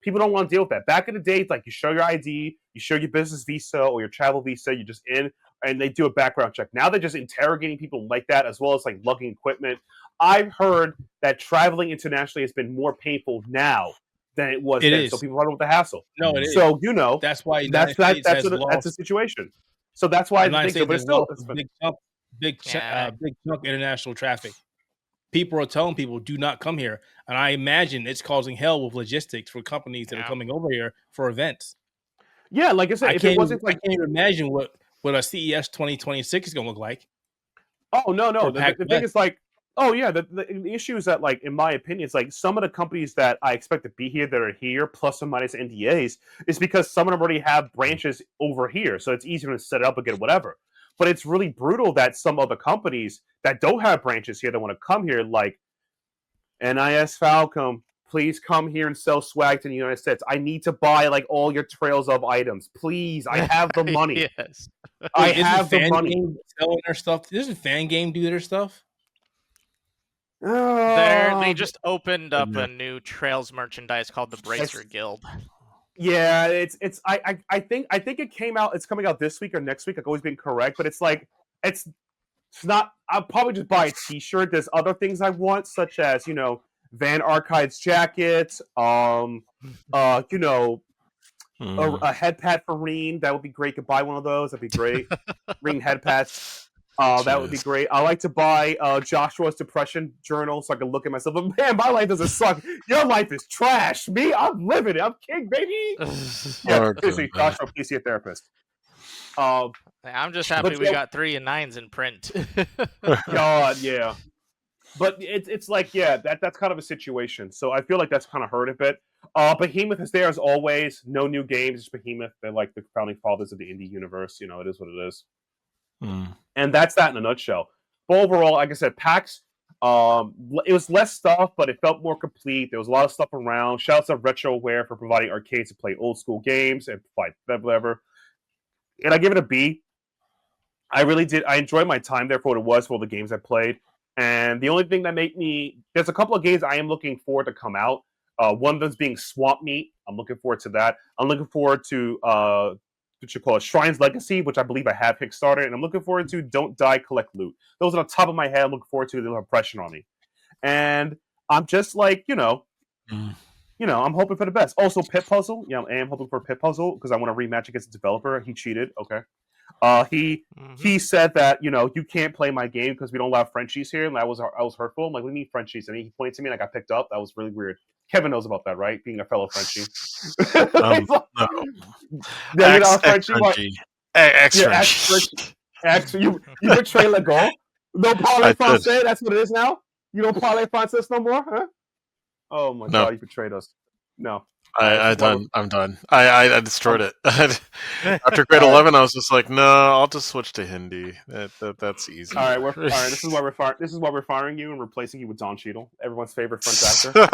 People don't want to deal with that. Back in the day, it's like you show your ID, you show your business visa or your travel visa, you're just in, and they do a background check. Now they're just interrogating people like that, as well as like lugging equipment. I've heard that traveling internationally has been more painful now than it was then. So people run with the hassle. No, it is. So that's why that's the situation. So that's why I think so. But it's still big chunk international traffic. People are telling people do not come here, and I imagine it's causing hell with logistics for companies that are coming over here for events. Yeah, like I said, I can't even imagine what a CES 2026 is going to look like. Oh no! The thing is like. Oh yeah, the issue is that, like, in my opinion, it's like some of the companies that I expect to be here that are here, plus or minus NDAs, is because some of them already have branches over here, so it's easier to set it up again, whatever. But it's really brutal that some other companies that don't have branches here that want to come here, like NIS Falcom, please come here and sell swag to the United States. I need to buy like all your trails of items, please. I have the money. Yes, I have the money. Selling their stuff. Doesn't Fan Game do their stuff? They just opened up a new Trails merchandise called the Bracer Guild. Yeah, it's I think it came out. It's coming out this week or next week. I've always been correct, but it's like it's not. I'll probably just buy a T-shirt. There's other things I want, such as Van Archide's jacket. A head pad for Reen. That would be great. Could buy one of those. That'd be great. Reen head pads. That would be great. I like to buy Joshua's depression journal so I can look at myself. But man, my life doesn't suck. Your life is trash. Me, I'm living it. I'm king, baby. Yeah, seriously, Joshua, please see a therapist. I'm just happy we got 3 and 9s in print. God, yeah. But it's like, yeah, that's kind of a situation. So I feel like that's kind of hurt a bit. Behemoth is there as always. No new games. It's Behemoth. They're like the founding fathers of the indie universe. It is what it is. And that's that in a nutshell. But overall, like I said, PAX, it was less stuff, but it felt more complete. There was a lot of stuff around. Shouts out RetroWare for providing arcades to play old school games and fight whatever. And I give it a B. I really did. I enjoyed my time there for what it was, for all the games I played. And the only thing that there's a couple of games I am looking forward to come out. One of them's being Swamp Meat. I'm looking forward to that. I'm looking forward to what you call it, Shrine's Legacy, which I believe I have Kickstarted, and I'm looking forward to Don't Die, Collect Loot. Those are on the top of my head. I'm looking forward to the impression on me. And I'm just like, I'm hoping for the best. Also, Pit Puzzle. I am hoping for Pit Puzzle because I want to rematch against the developer. He cheated. Okay. He said that you can't play my game because we don't allow Frenchies here, and I was hurtful. I'm like, what do you mean Frenchies? And he pointed to me and I got picked up. That was really weird. Kevin knows about that, right? Being a fellow Frenchie. No. Yeah, Frenchie. You betray le go. No parler français. That's what it is now. You don't parler français no more, huh? Oh my God, you betrayed us. No. I'm done. I destroyed it. After grade 11, I was just like, no, I'll just switch to Hindi. That's easy. All right. This is why we're firing you and replacing you with Don Cheadle, everyone's favorite French actor.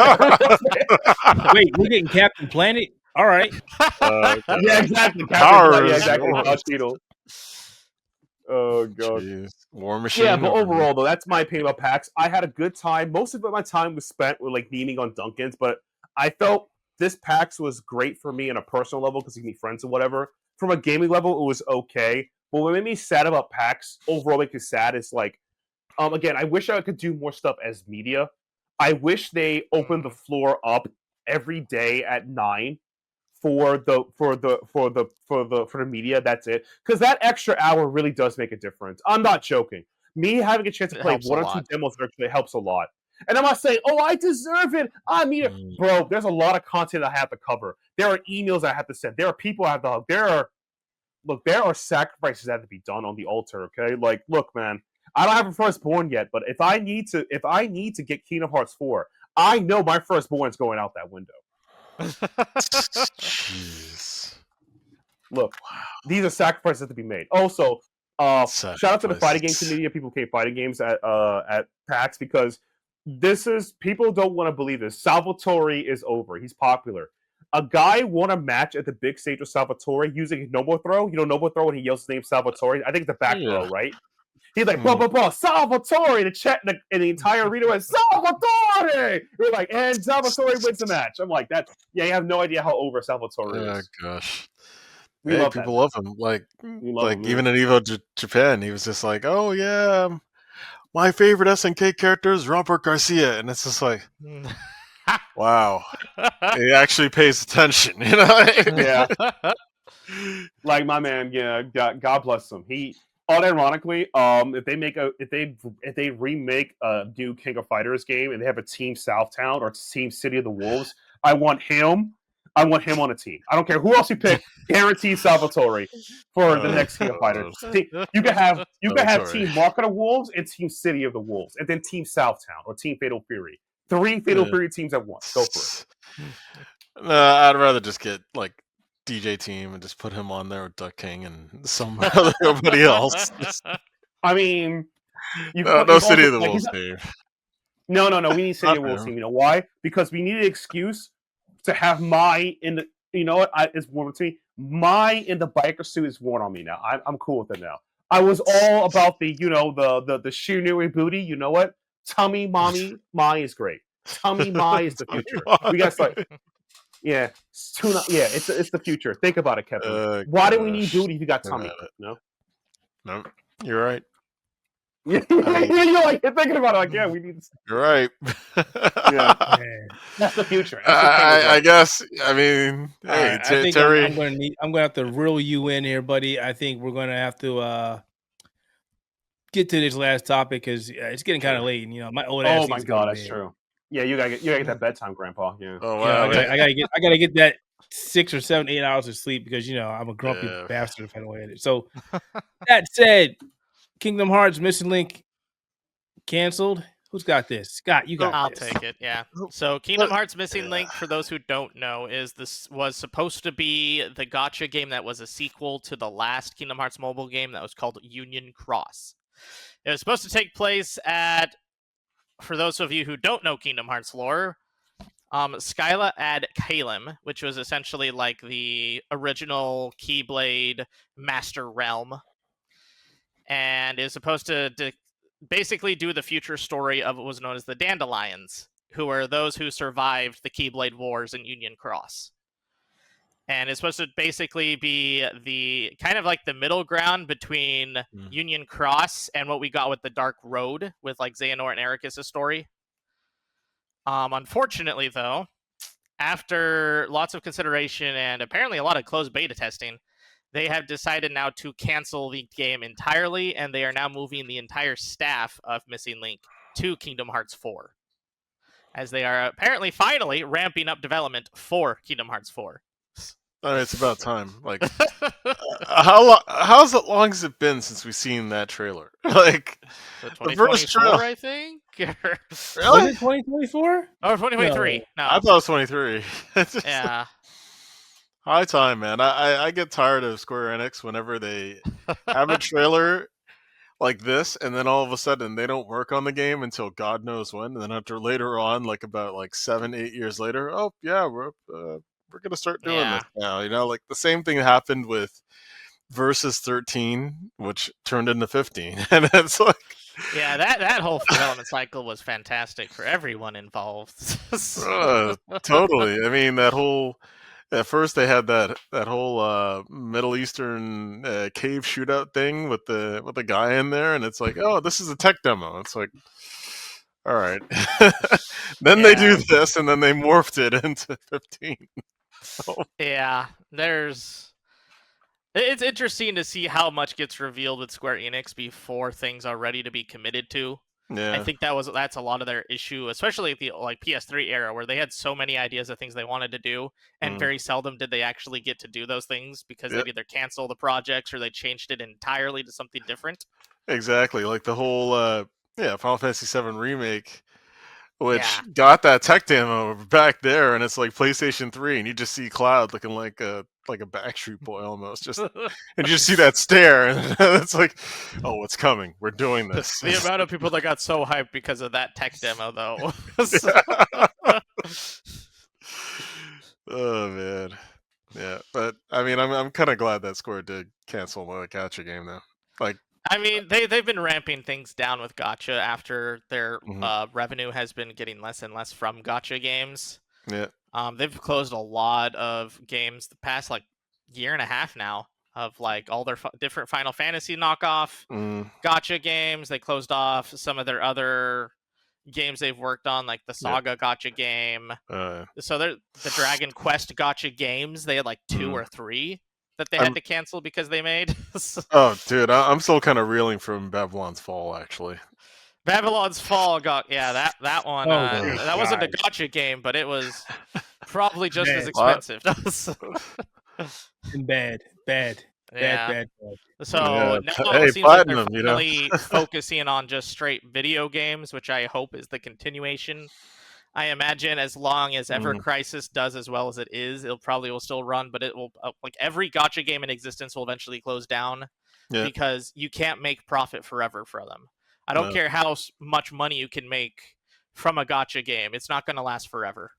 Wait, we're getting Captain Planet. All right. Yeah, exactly. Don Cheadle. Oh God. Jeez. War Machine. Yeah, but overall though, that's my opinion about PAX. I had a good time. Most of my time was spent with like meeting on Dunkin's, but I felt this PAX was great for me on a personal level because you meet friends and whatever. From a gaming level, it was okay. But what made me sad about PAX, overall make me sad, is like, again, I wish I could do more stuff as media. I wish they opened the floor up every day at 9 for the media. That's it, because that extra hour really does make a difference. I'm not joking. Me having a chance to play one or two demos actually helps a lot. And I'm not saying, I deserve it. I mean it. Bro, there's a lot of content I have to cover. There are emails I have to send. There are people I have to hug. There are sacrifices that have to be done on the altar, okay? Like, look, man, I don't have a firstborn yet, but if I need to get Kingdom Hearts 4, I know my firstborn is going out that window. Jeez. Look, these are sacrifices that have to be made. Also, shout out to the fighting game community of people who play fighting games at PAX, because people don't want to believe this. Salvatore is over. He's popular. A guy won a match at the big stage with Salvatore using Noble Throw. Noble Throw when he yells his name Salvatore. I think it's the back row, right? He's like, Salvatore! The chat and the entire arena went, Salvatore! We're like, and Salvatore wins the match. I'm like, you have no idea how over Salvatore is. Oh, gosh. People love him. Even in Evo Japan, he was just like, oh, yeah, my favorite SNK character is Robert Garcia. And it's just like, wow. He actually pays attention, Yeah. Like my man, yeah, God bless him. He, unironically, if they remake a new King of Fighters game and they have a Team Southtown or Team City of the Wolves, I want him on a team. I don't care who else you pick. Guaranteed Salvatore for the next King of Fighters. You can have Team Mark of the Wolves and Team City of the Wolves, and then Team Southtown or Team Fatal Fury. 3 Fatal Fury teams at once. Go for it. I'd rather just get like DJ Team and just put him on there with Duck King and everybody else. I mean, no City of the Wolves team. No. We need City of the Wolves team. You know why? Because we need an excuse to have Mai in the. You know what? It's worn to me. Mai in the biker suit is worn on me now. I'm cool with it now. I was all about the the Shinui booty. You know what? Tummy Mommy Mai is great. Tummy Mai is the future. We got to start. Yeah, it's the future. Think about it, Kevin. Why do we need booty if you got tummy? No, you're right. You're like you're thinking about it. Like, yeah, we need. You're right. That's the future. I guess. I mean, hey, I think Terry. I'm gonna have to reel you in here, buddy. I think we're gonna have to get to this last topic because it's getting kind of late. And, my old ass. Oh my god, that's true. Yeah, you gotta get that bedtime, Grandpa. Yeah. Oh wow. I gotta get that 6 or 7, 8 hours of sleep because I'm a grumpy bastard if I don't get it. So that said, Kingdom Hearts Missing Link canceled. Who's got this? Scott, you got I'll this. take it, yeah. So Kingdom Hearts Missing Link, for those who don't know, was supposed to be the gacha game that was a sequel to the last Kingdom Hearts mobile game that was called Union Cross. It was supposed to take place at, for those of you who don't know Kingdom Hearts lore, Skyla ad Kalim, which was essentially like the original Keyblade Master Realm, and is supposed to basically do the future story of what was known as the Dandelions, who are those who survived the Keyblade Wars in Union Cross. And it's supposed to basically be the kind of like the middle ground between Union Cross and what we got with the Dark Road with like Xehanort and Ericus' story. Unfortunately, though, after lots of consideration and apparently a lot of closed beta testing, they have decided now to cancel the game entirely, and they are now moving the entire staff of Missing Link to Kingdom Hearts 4, as they are apparently finally ramping up development for Kingdom Hearts 4. It's about time. Like, how long has it been since we've seen that trailer? Like, the first trailer, I think. Really? Was it 2024? Oh, 2023. No. I thought it was 23. Yeah. High time, man. I get tired of Square Enix whenever they have a trailer like this, and then all of a sudden they don't work on the game until God knows when, and then after later on, like about 7-8 years later, oh yeah, we're gonna start doing this now. Like the same thing happened with Versus 13, which turned into 15, and it's like, yeah, that whole development cycle was fantastic for everyone involved. Totally. I mean, that whole. At first, they had that whole Middle Eastern cave shootout thing with the guy in there, and it's like, oh, this is a tech demo. It's like, all right. Then they do this, and then they morphed it into 15. So. Yeah, it's interesting to see how much gets revealed with Square Enix before things are ready to be committed to. Yeah. I think that's a lot of their issue, especially the PS3 era, where they had so many ideas of things they wanted to do, and very seldom did they actually get to do those things because they'd either cancel the projects or they changed it entirely to something different. Exactly, like the whole Final Fantasy VII remake, which got that tech demo back there, and it's like PlayStation 3, and you just see Cloud looking like a Backstreet Boy almost, just and you just see that stare, and it's like, oh, what's coming? We're doing this. The amount of people that got so hyped because of that tech demo, though. Oh man, yeah, but I mean, I'm kind of glad that Square did cancel the gacha game though. Like, I mean, they've been ramping things down with gacha after their revenue has been getting less and less from gacha games. Yeah. They've closed a lot of games the past year and a half now of all their different Final Fantasy knockoff gacha games. They closed off some of their other games they've worked on, like the Saga gacha game. So the Dragon Quest gacha games, they had 2 or 3 that they had to cancel because they made. Oh, dude, I'm still kind of reeling from Babylon's Fall, actually. Babylon's Fall that one. That wasn't a gacha game, but it was probably just as expensive. And bad. So now it seems like they're finally focusing on just straight video games, which I hope is the continuation. I imagine as long as Ever Crisis does as well as it is, it will still run, but it will every gacha game in existence will eventually close down because you can't make profit forever for them. I don't care how much money you can make from a gacha game; it's not going to last forever.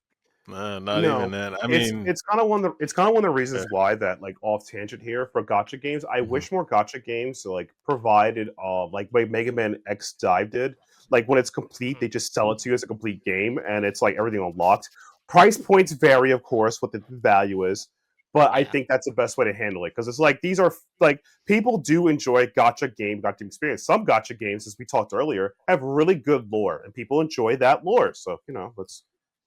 Not even that. I mean, it's kind of one of the reasons why that off tangent here for gacha games. I wish more gacha games provided like Mega Man X Dive did. like when it's complete, they just sell it to you as a complete game, and it's like everything unlocked. Price points vary, of course, what the value is, but I think that's the best way to handle it because it's like these are like people do enjoy gacha experience. Some gacha games, as we talked earlier, have really good lore, and people enjoy that lore. So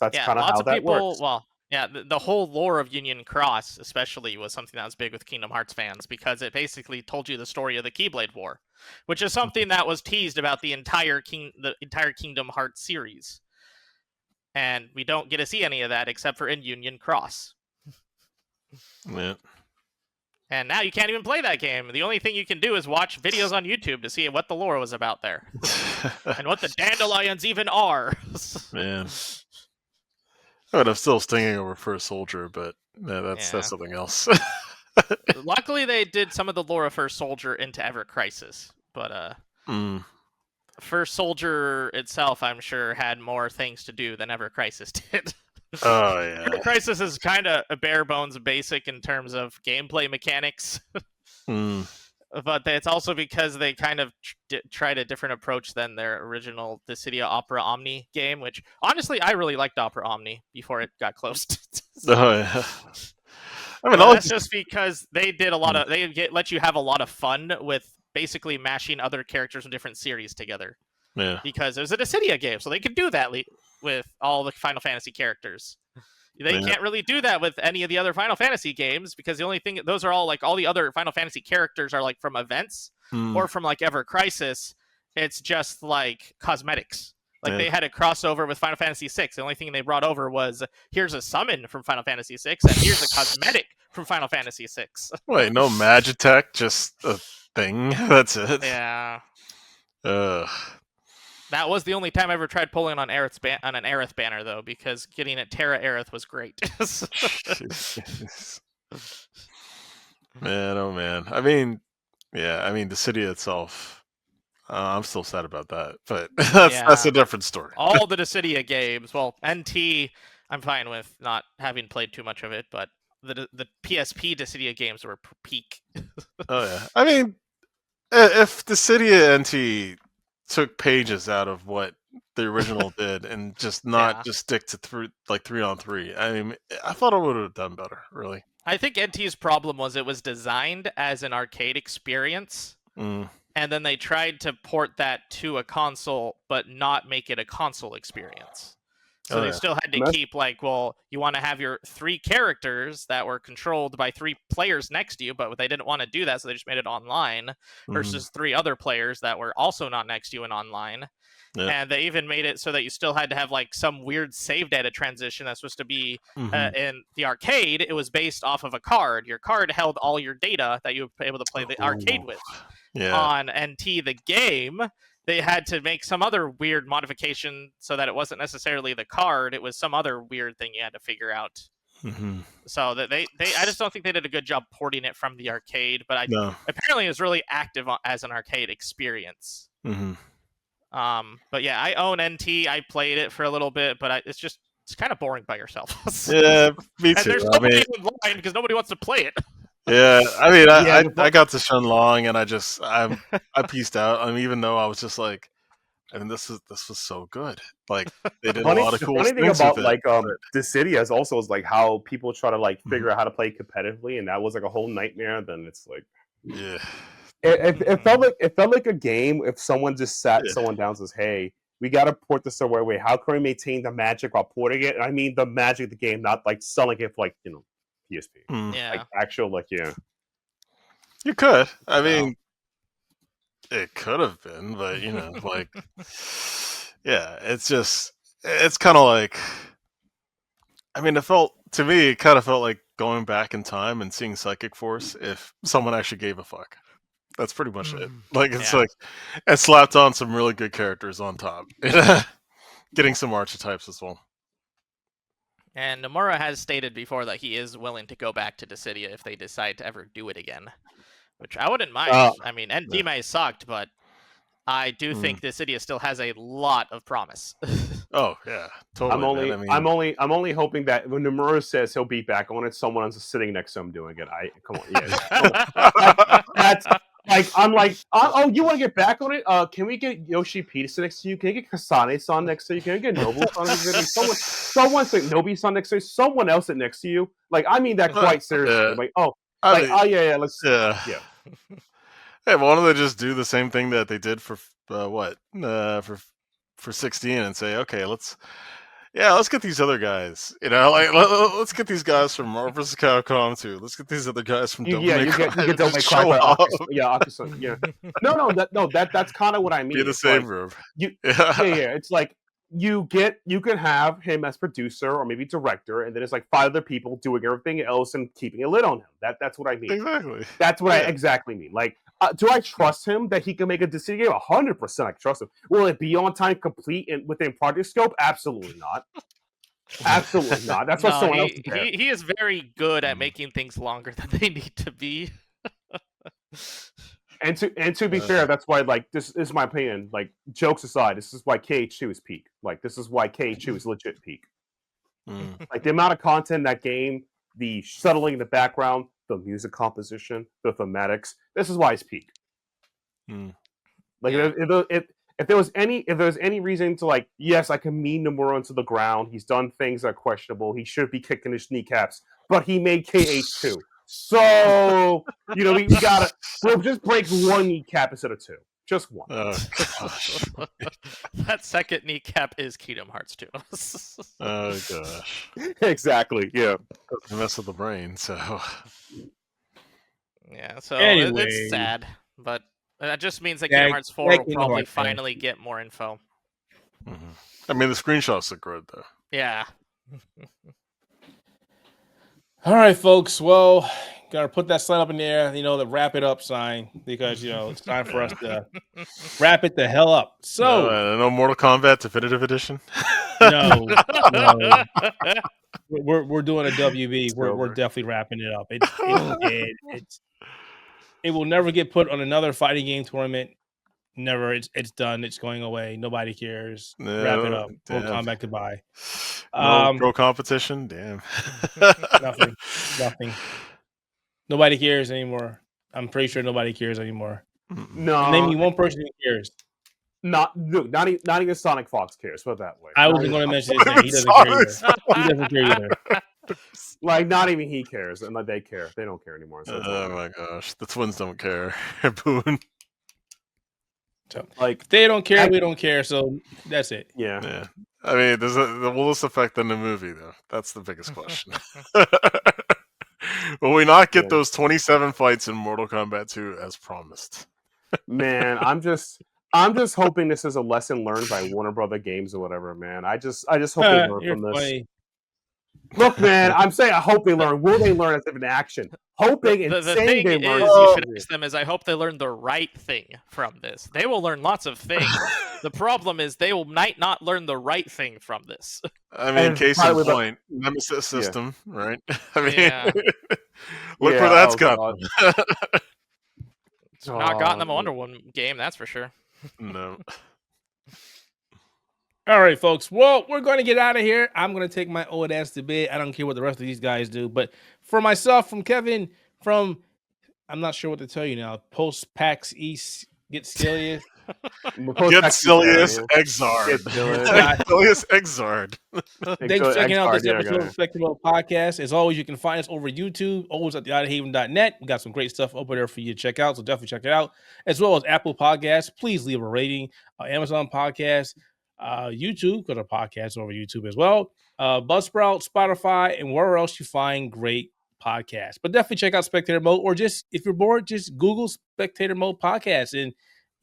that's kind of how that works. Well, yeah, the whole lore of Union Cross, especially, was something that was big with Kingdom Hearts fans because it basically told you the story of the Keyblade War, which is something that was teased about the entire Kingdom Hearts series, and we don't get to see any of that except for in Union Cross. Yeah. And now you can't even play that game. The only thing you can do is watch videos on YouTube to see what the lore was about there and what the dandelions even are. Man. I mean, I'm still stinging over First Soldier, but that's something else. Luckily, they did some of the lore of First Soldier into Ever Crisis, but First Soldier itself, I'm sure, had more things to do than Ever Crisis did. Oh yeah, Ever Crisis is kind of a bare bones basic in terms of gameplay mechanics, but it's also because they kind of tried a different approach than their original Dissidia Opera Omni game, which honestly I really liked Opera Omni before it got closed. Oh yeah. I mean, that's just because they did a lot of let you have a lot of fun with basically mashing other characters from different series together. Yeah. Because it was a Dissidia game, so they could do that with all the Final Fantasy characters. They can't really do that with any of the other Final Fantasy games because the only thing those are all like all the other Final Fantasy characters are like from events or from like Ever Crisis. It's just like cosmetics. Like they had a crossover with Final Fantasy VI. The only thing they brought over was here's a summon from Final Fantasy VI and here's a cosmetic from Final Fantasy VI. Wait, no Magitech, just a thing. That's it. Yeah. That was the only time I ever tried pulling on an Aerith banner, though, because getting it Terra Aerith was great. Man, oh man. I mean, the city itself, I'm still sad about that, but that's a different story. All the Dissidia games, well, NT, I'm fine with not having played too much of it, but the PSP Dissidia games were peak. Oh yeah. I mean, if Dissidia NT took pages out of what the original did and just not just stick to 3-on-3. I mean, I thought it would have done better, really. I think NT's problem was it was designed as an arcade experience, and then they tried to port that to a console, but not make it a console experience. So they still had to keep you want to have your 3 characters that were controlled by 3 players next to you, but they didn't want to do that, so they just made it online versus 3 other players that were also not next to you and online. Yeah. And they even made it so that you still had to have some weird save data transition that's supposed to be in the arcade. It was based off of a card. Your card held all your data that you were able to play the arcade with. Yeah. On NT, the game, they had to make some other weird modification so that it wasn't necessarily the card. It was some other weird thing you had to figure out. So that I just don't think they did a good job porting it from the arcade, but apparently it was really active as an arcade experience. But yeah, I own NT. I played it for a little bit, but it's kind of boring by yourself. Yeah, me too. And there's nobody online because nobody wants to play it. Yeah, I mean, I got to Shenlong and I pieced out. I mean, even though I was just like, I mean, this was so good. Like they did a lot of cool things. The funny thing about Dissidia is also how people try to figure out how to play competitively, and that was a whole nightmare. Then it's it felt like a game if someone just sat someone down and says, "Hey, we got to port this the right way. How can we maintain the magic while porting it?" And I mean the magic of the game, not selling it for PSP. Actual You could. I mean, it could have been, but it's kind of like. I mean, it kind of felt like going back in time and seeing Psychic Force if someone actually gave a fuck. That's pretty much it. And slapped on some really good characters on top, getting some archetypes as well. And Nomura has stated before that he is willing to go back to Dissidia if they decide to ever do it again, which I wouldn't mind. I mean, NT may have sucked, but I do think Dissidia still has a lot of promise. Oh yeah, totally. I'm only hoping that when Nomura says he'll be back on it, someone else is sitting next to him doing it. Come on, yeah. Like I'm like, oh, you want to get back on it? Can we get Yoshi Pizza next to you? Can we get Kasane-san next to you? Can we get Nobu-san next to you? Like, someone say Nobi-san next to you. Someone else sit next to you. Like I mean that quite seriously. Like yeah, let's yeah. Hey, why don't they just do the same thing that they did for for 16 and say, okay, let's get these other guys. You know, like let's get these guys from Marvel vs. Capcom 2. Let's get these other guys from Devil May Cry. You get Devil May Cry by Akusa. Yeah. No, that's kind of what I mean. Be the same group. Yeah. It's like you can have him as producer or maybe director, and then it's like 5 other people doing everything else and keeping a lid on him. That's what I mean. Exactly. That's what I exactly mean. Like, do I trust him that he can make a decision game? 100% I trust him. Will it be on time, complete, and within project scope? Absolutely not. Absolutely not. That's what someone else can. He is very good at making things longer than they need to be. And to be fair, that's why, like, this is my opinion. Like, jokes aside, this is why KH2 is peak. Like, this is why KH2 is legit peak. Like, the amount of content in that game, the settling in the background, the music composition, the thematics. This is why it's peak. Like, if there was any reason to, like, yes, I can mean Nomura into the ground. He's done things that are questionable. He should be kicking his kneecaps, but he made KH2. So, you know, we'll just break one kneecap instead of 2. Just one. That second kneecap is Kingdom Hearts 2. Oh, gosh. Exactly, yeah. Doesn't mess with the brain, so... Yeah, so Anyway. it's sad, but that just means that Kingdom Hearts 4 will probably finally get more info. I mean, the screenshots look good, though. Yeah. All right, folks. Well, gotta put that sign up in there, you know, the wrap it up sign, because, you know, it's time for us to wrap it the hell up. So, no Mortal Kombat Definitive Edition? no. We're doing a WB. We're definitely wrapping it up. It will never get put on another fighting game tournament. Never. It's done. It's going away. Nobody cares. Wrap it up. Mortal Kombat goodbye. No pro competition? Damn. Nothing. Nobody cares anymore. I'm pretty sure nobody cares anymore. No. Name me one person who cares. Not even Sonic Fox cares. Put it that way. I wasn't going to mention his name. He doesn't care either. He doesn't care either. Like, not even he cares, and like they care. They don't care anymore. So oh my gosh, the twins don't care. Boone. So, like, they don't care, we don't care. So that's it. Yeah. I mean, will this affect in the movie though? That's the biggest question. Will we not get those 27 fights in Mortal Kombat 2 as promised? Man, I'm just hoping this is a lesson learned by Warner Brother Games or whatever, man. I just hope they learn from this. Funny. Look, man, I'm saying I hope they learn. Will they learn as if an action? Hoping and the saying thing they learn. you should ask them is, I hope they learn the right thing from this. They will learn lots of things. The problem is they might not learn the right thing from this. I mean, case in point, Nemesis system, right? I mean, look where that's gone. It's not gotten them a Wonder Woman game, that's for sure. No. All right, folks. Well, we're going to get out of here. I'm going to take my old ass to bed. I don't care what the rest of these guys do. But for myself, from Kevin, I'm not sure what to tell you now. Post PAX East, get serious. Get Silius Exard. Silius Exard. Thanks for checking out this episode of Spectator Mode Podcast. As always, you can find us over YouTube, always at theoutofhaven.net. We got some great stuff over there for you to check out, so definitely check it out. As well as Apple Podcasts. Please leave a rating. Amazon Podcasts, YouTube, because our podcast over YouTube as well. Buzzsprout, Spotify, and wherever else you find great podcasts. But definitely check out Spectator Mode, or just, if you're bored, just Google Spectator Mode Podcast and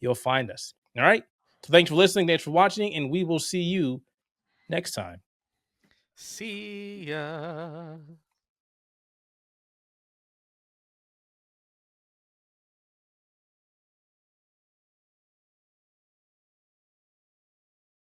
you'll find us. All right. So thanks for listening. Thanks for watching. And we will see you next time. See ya.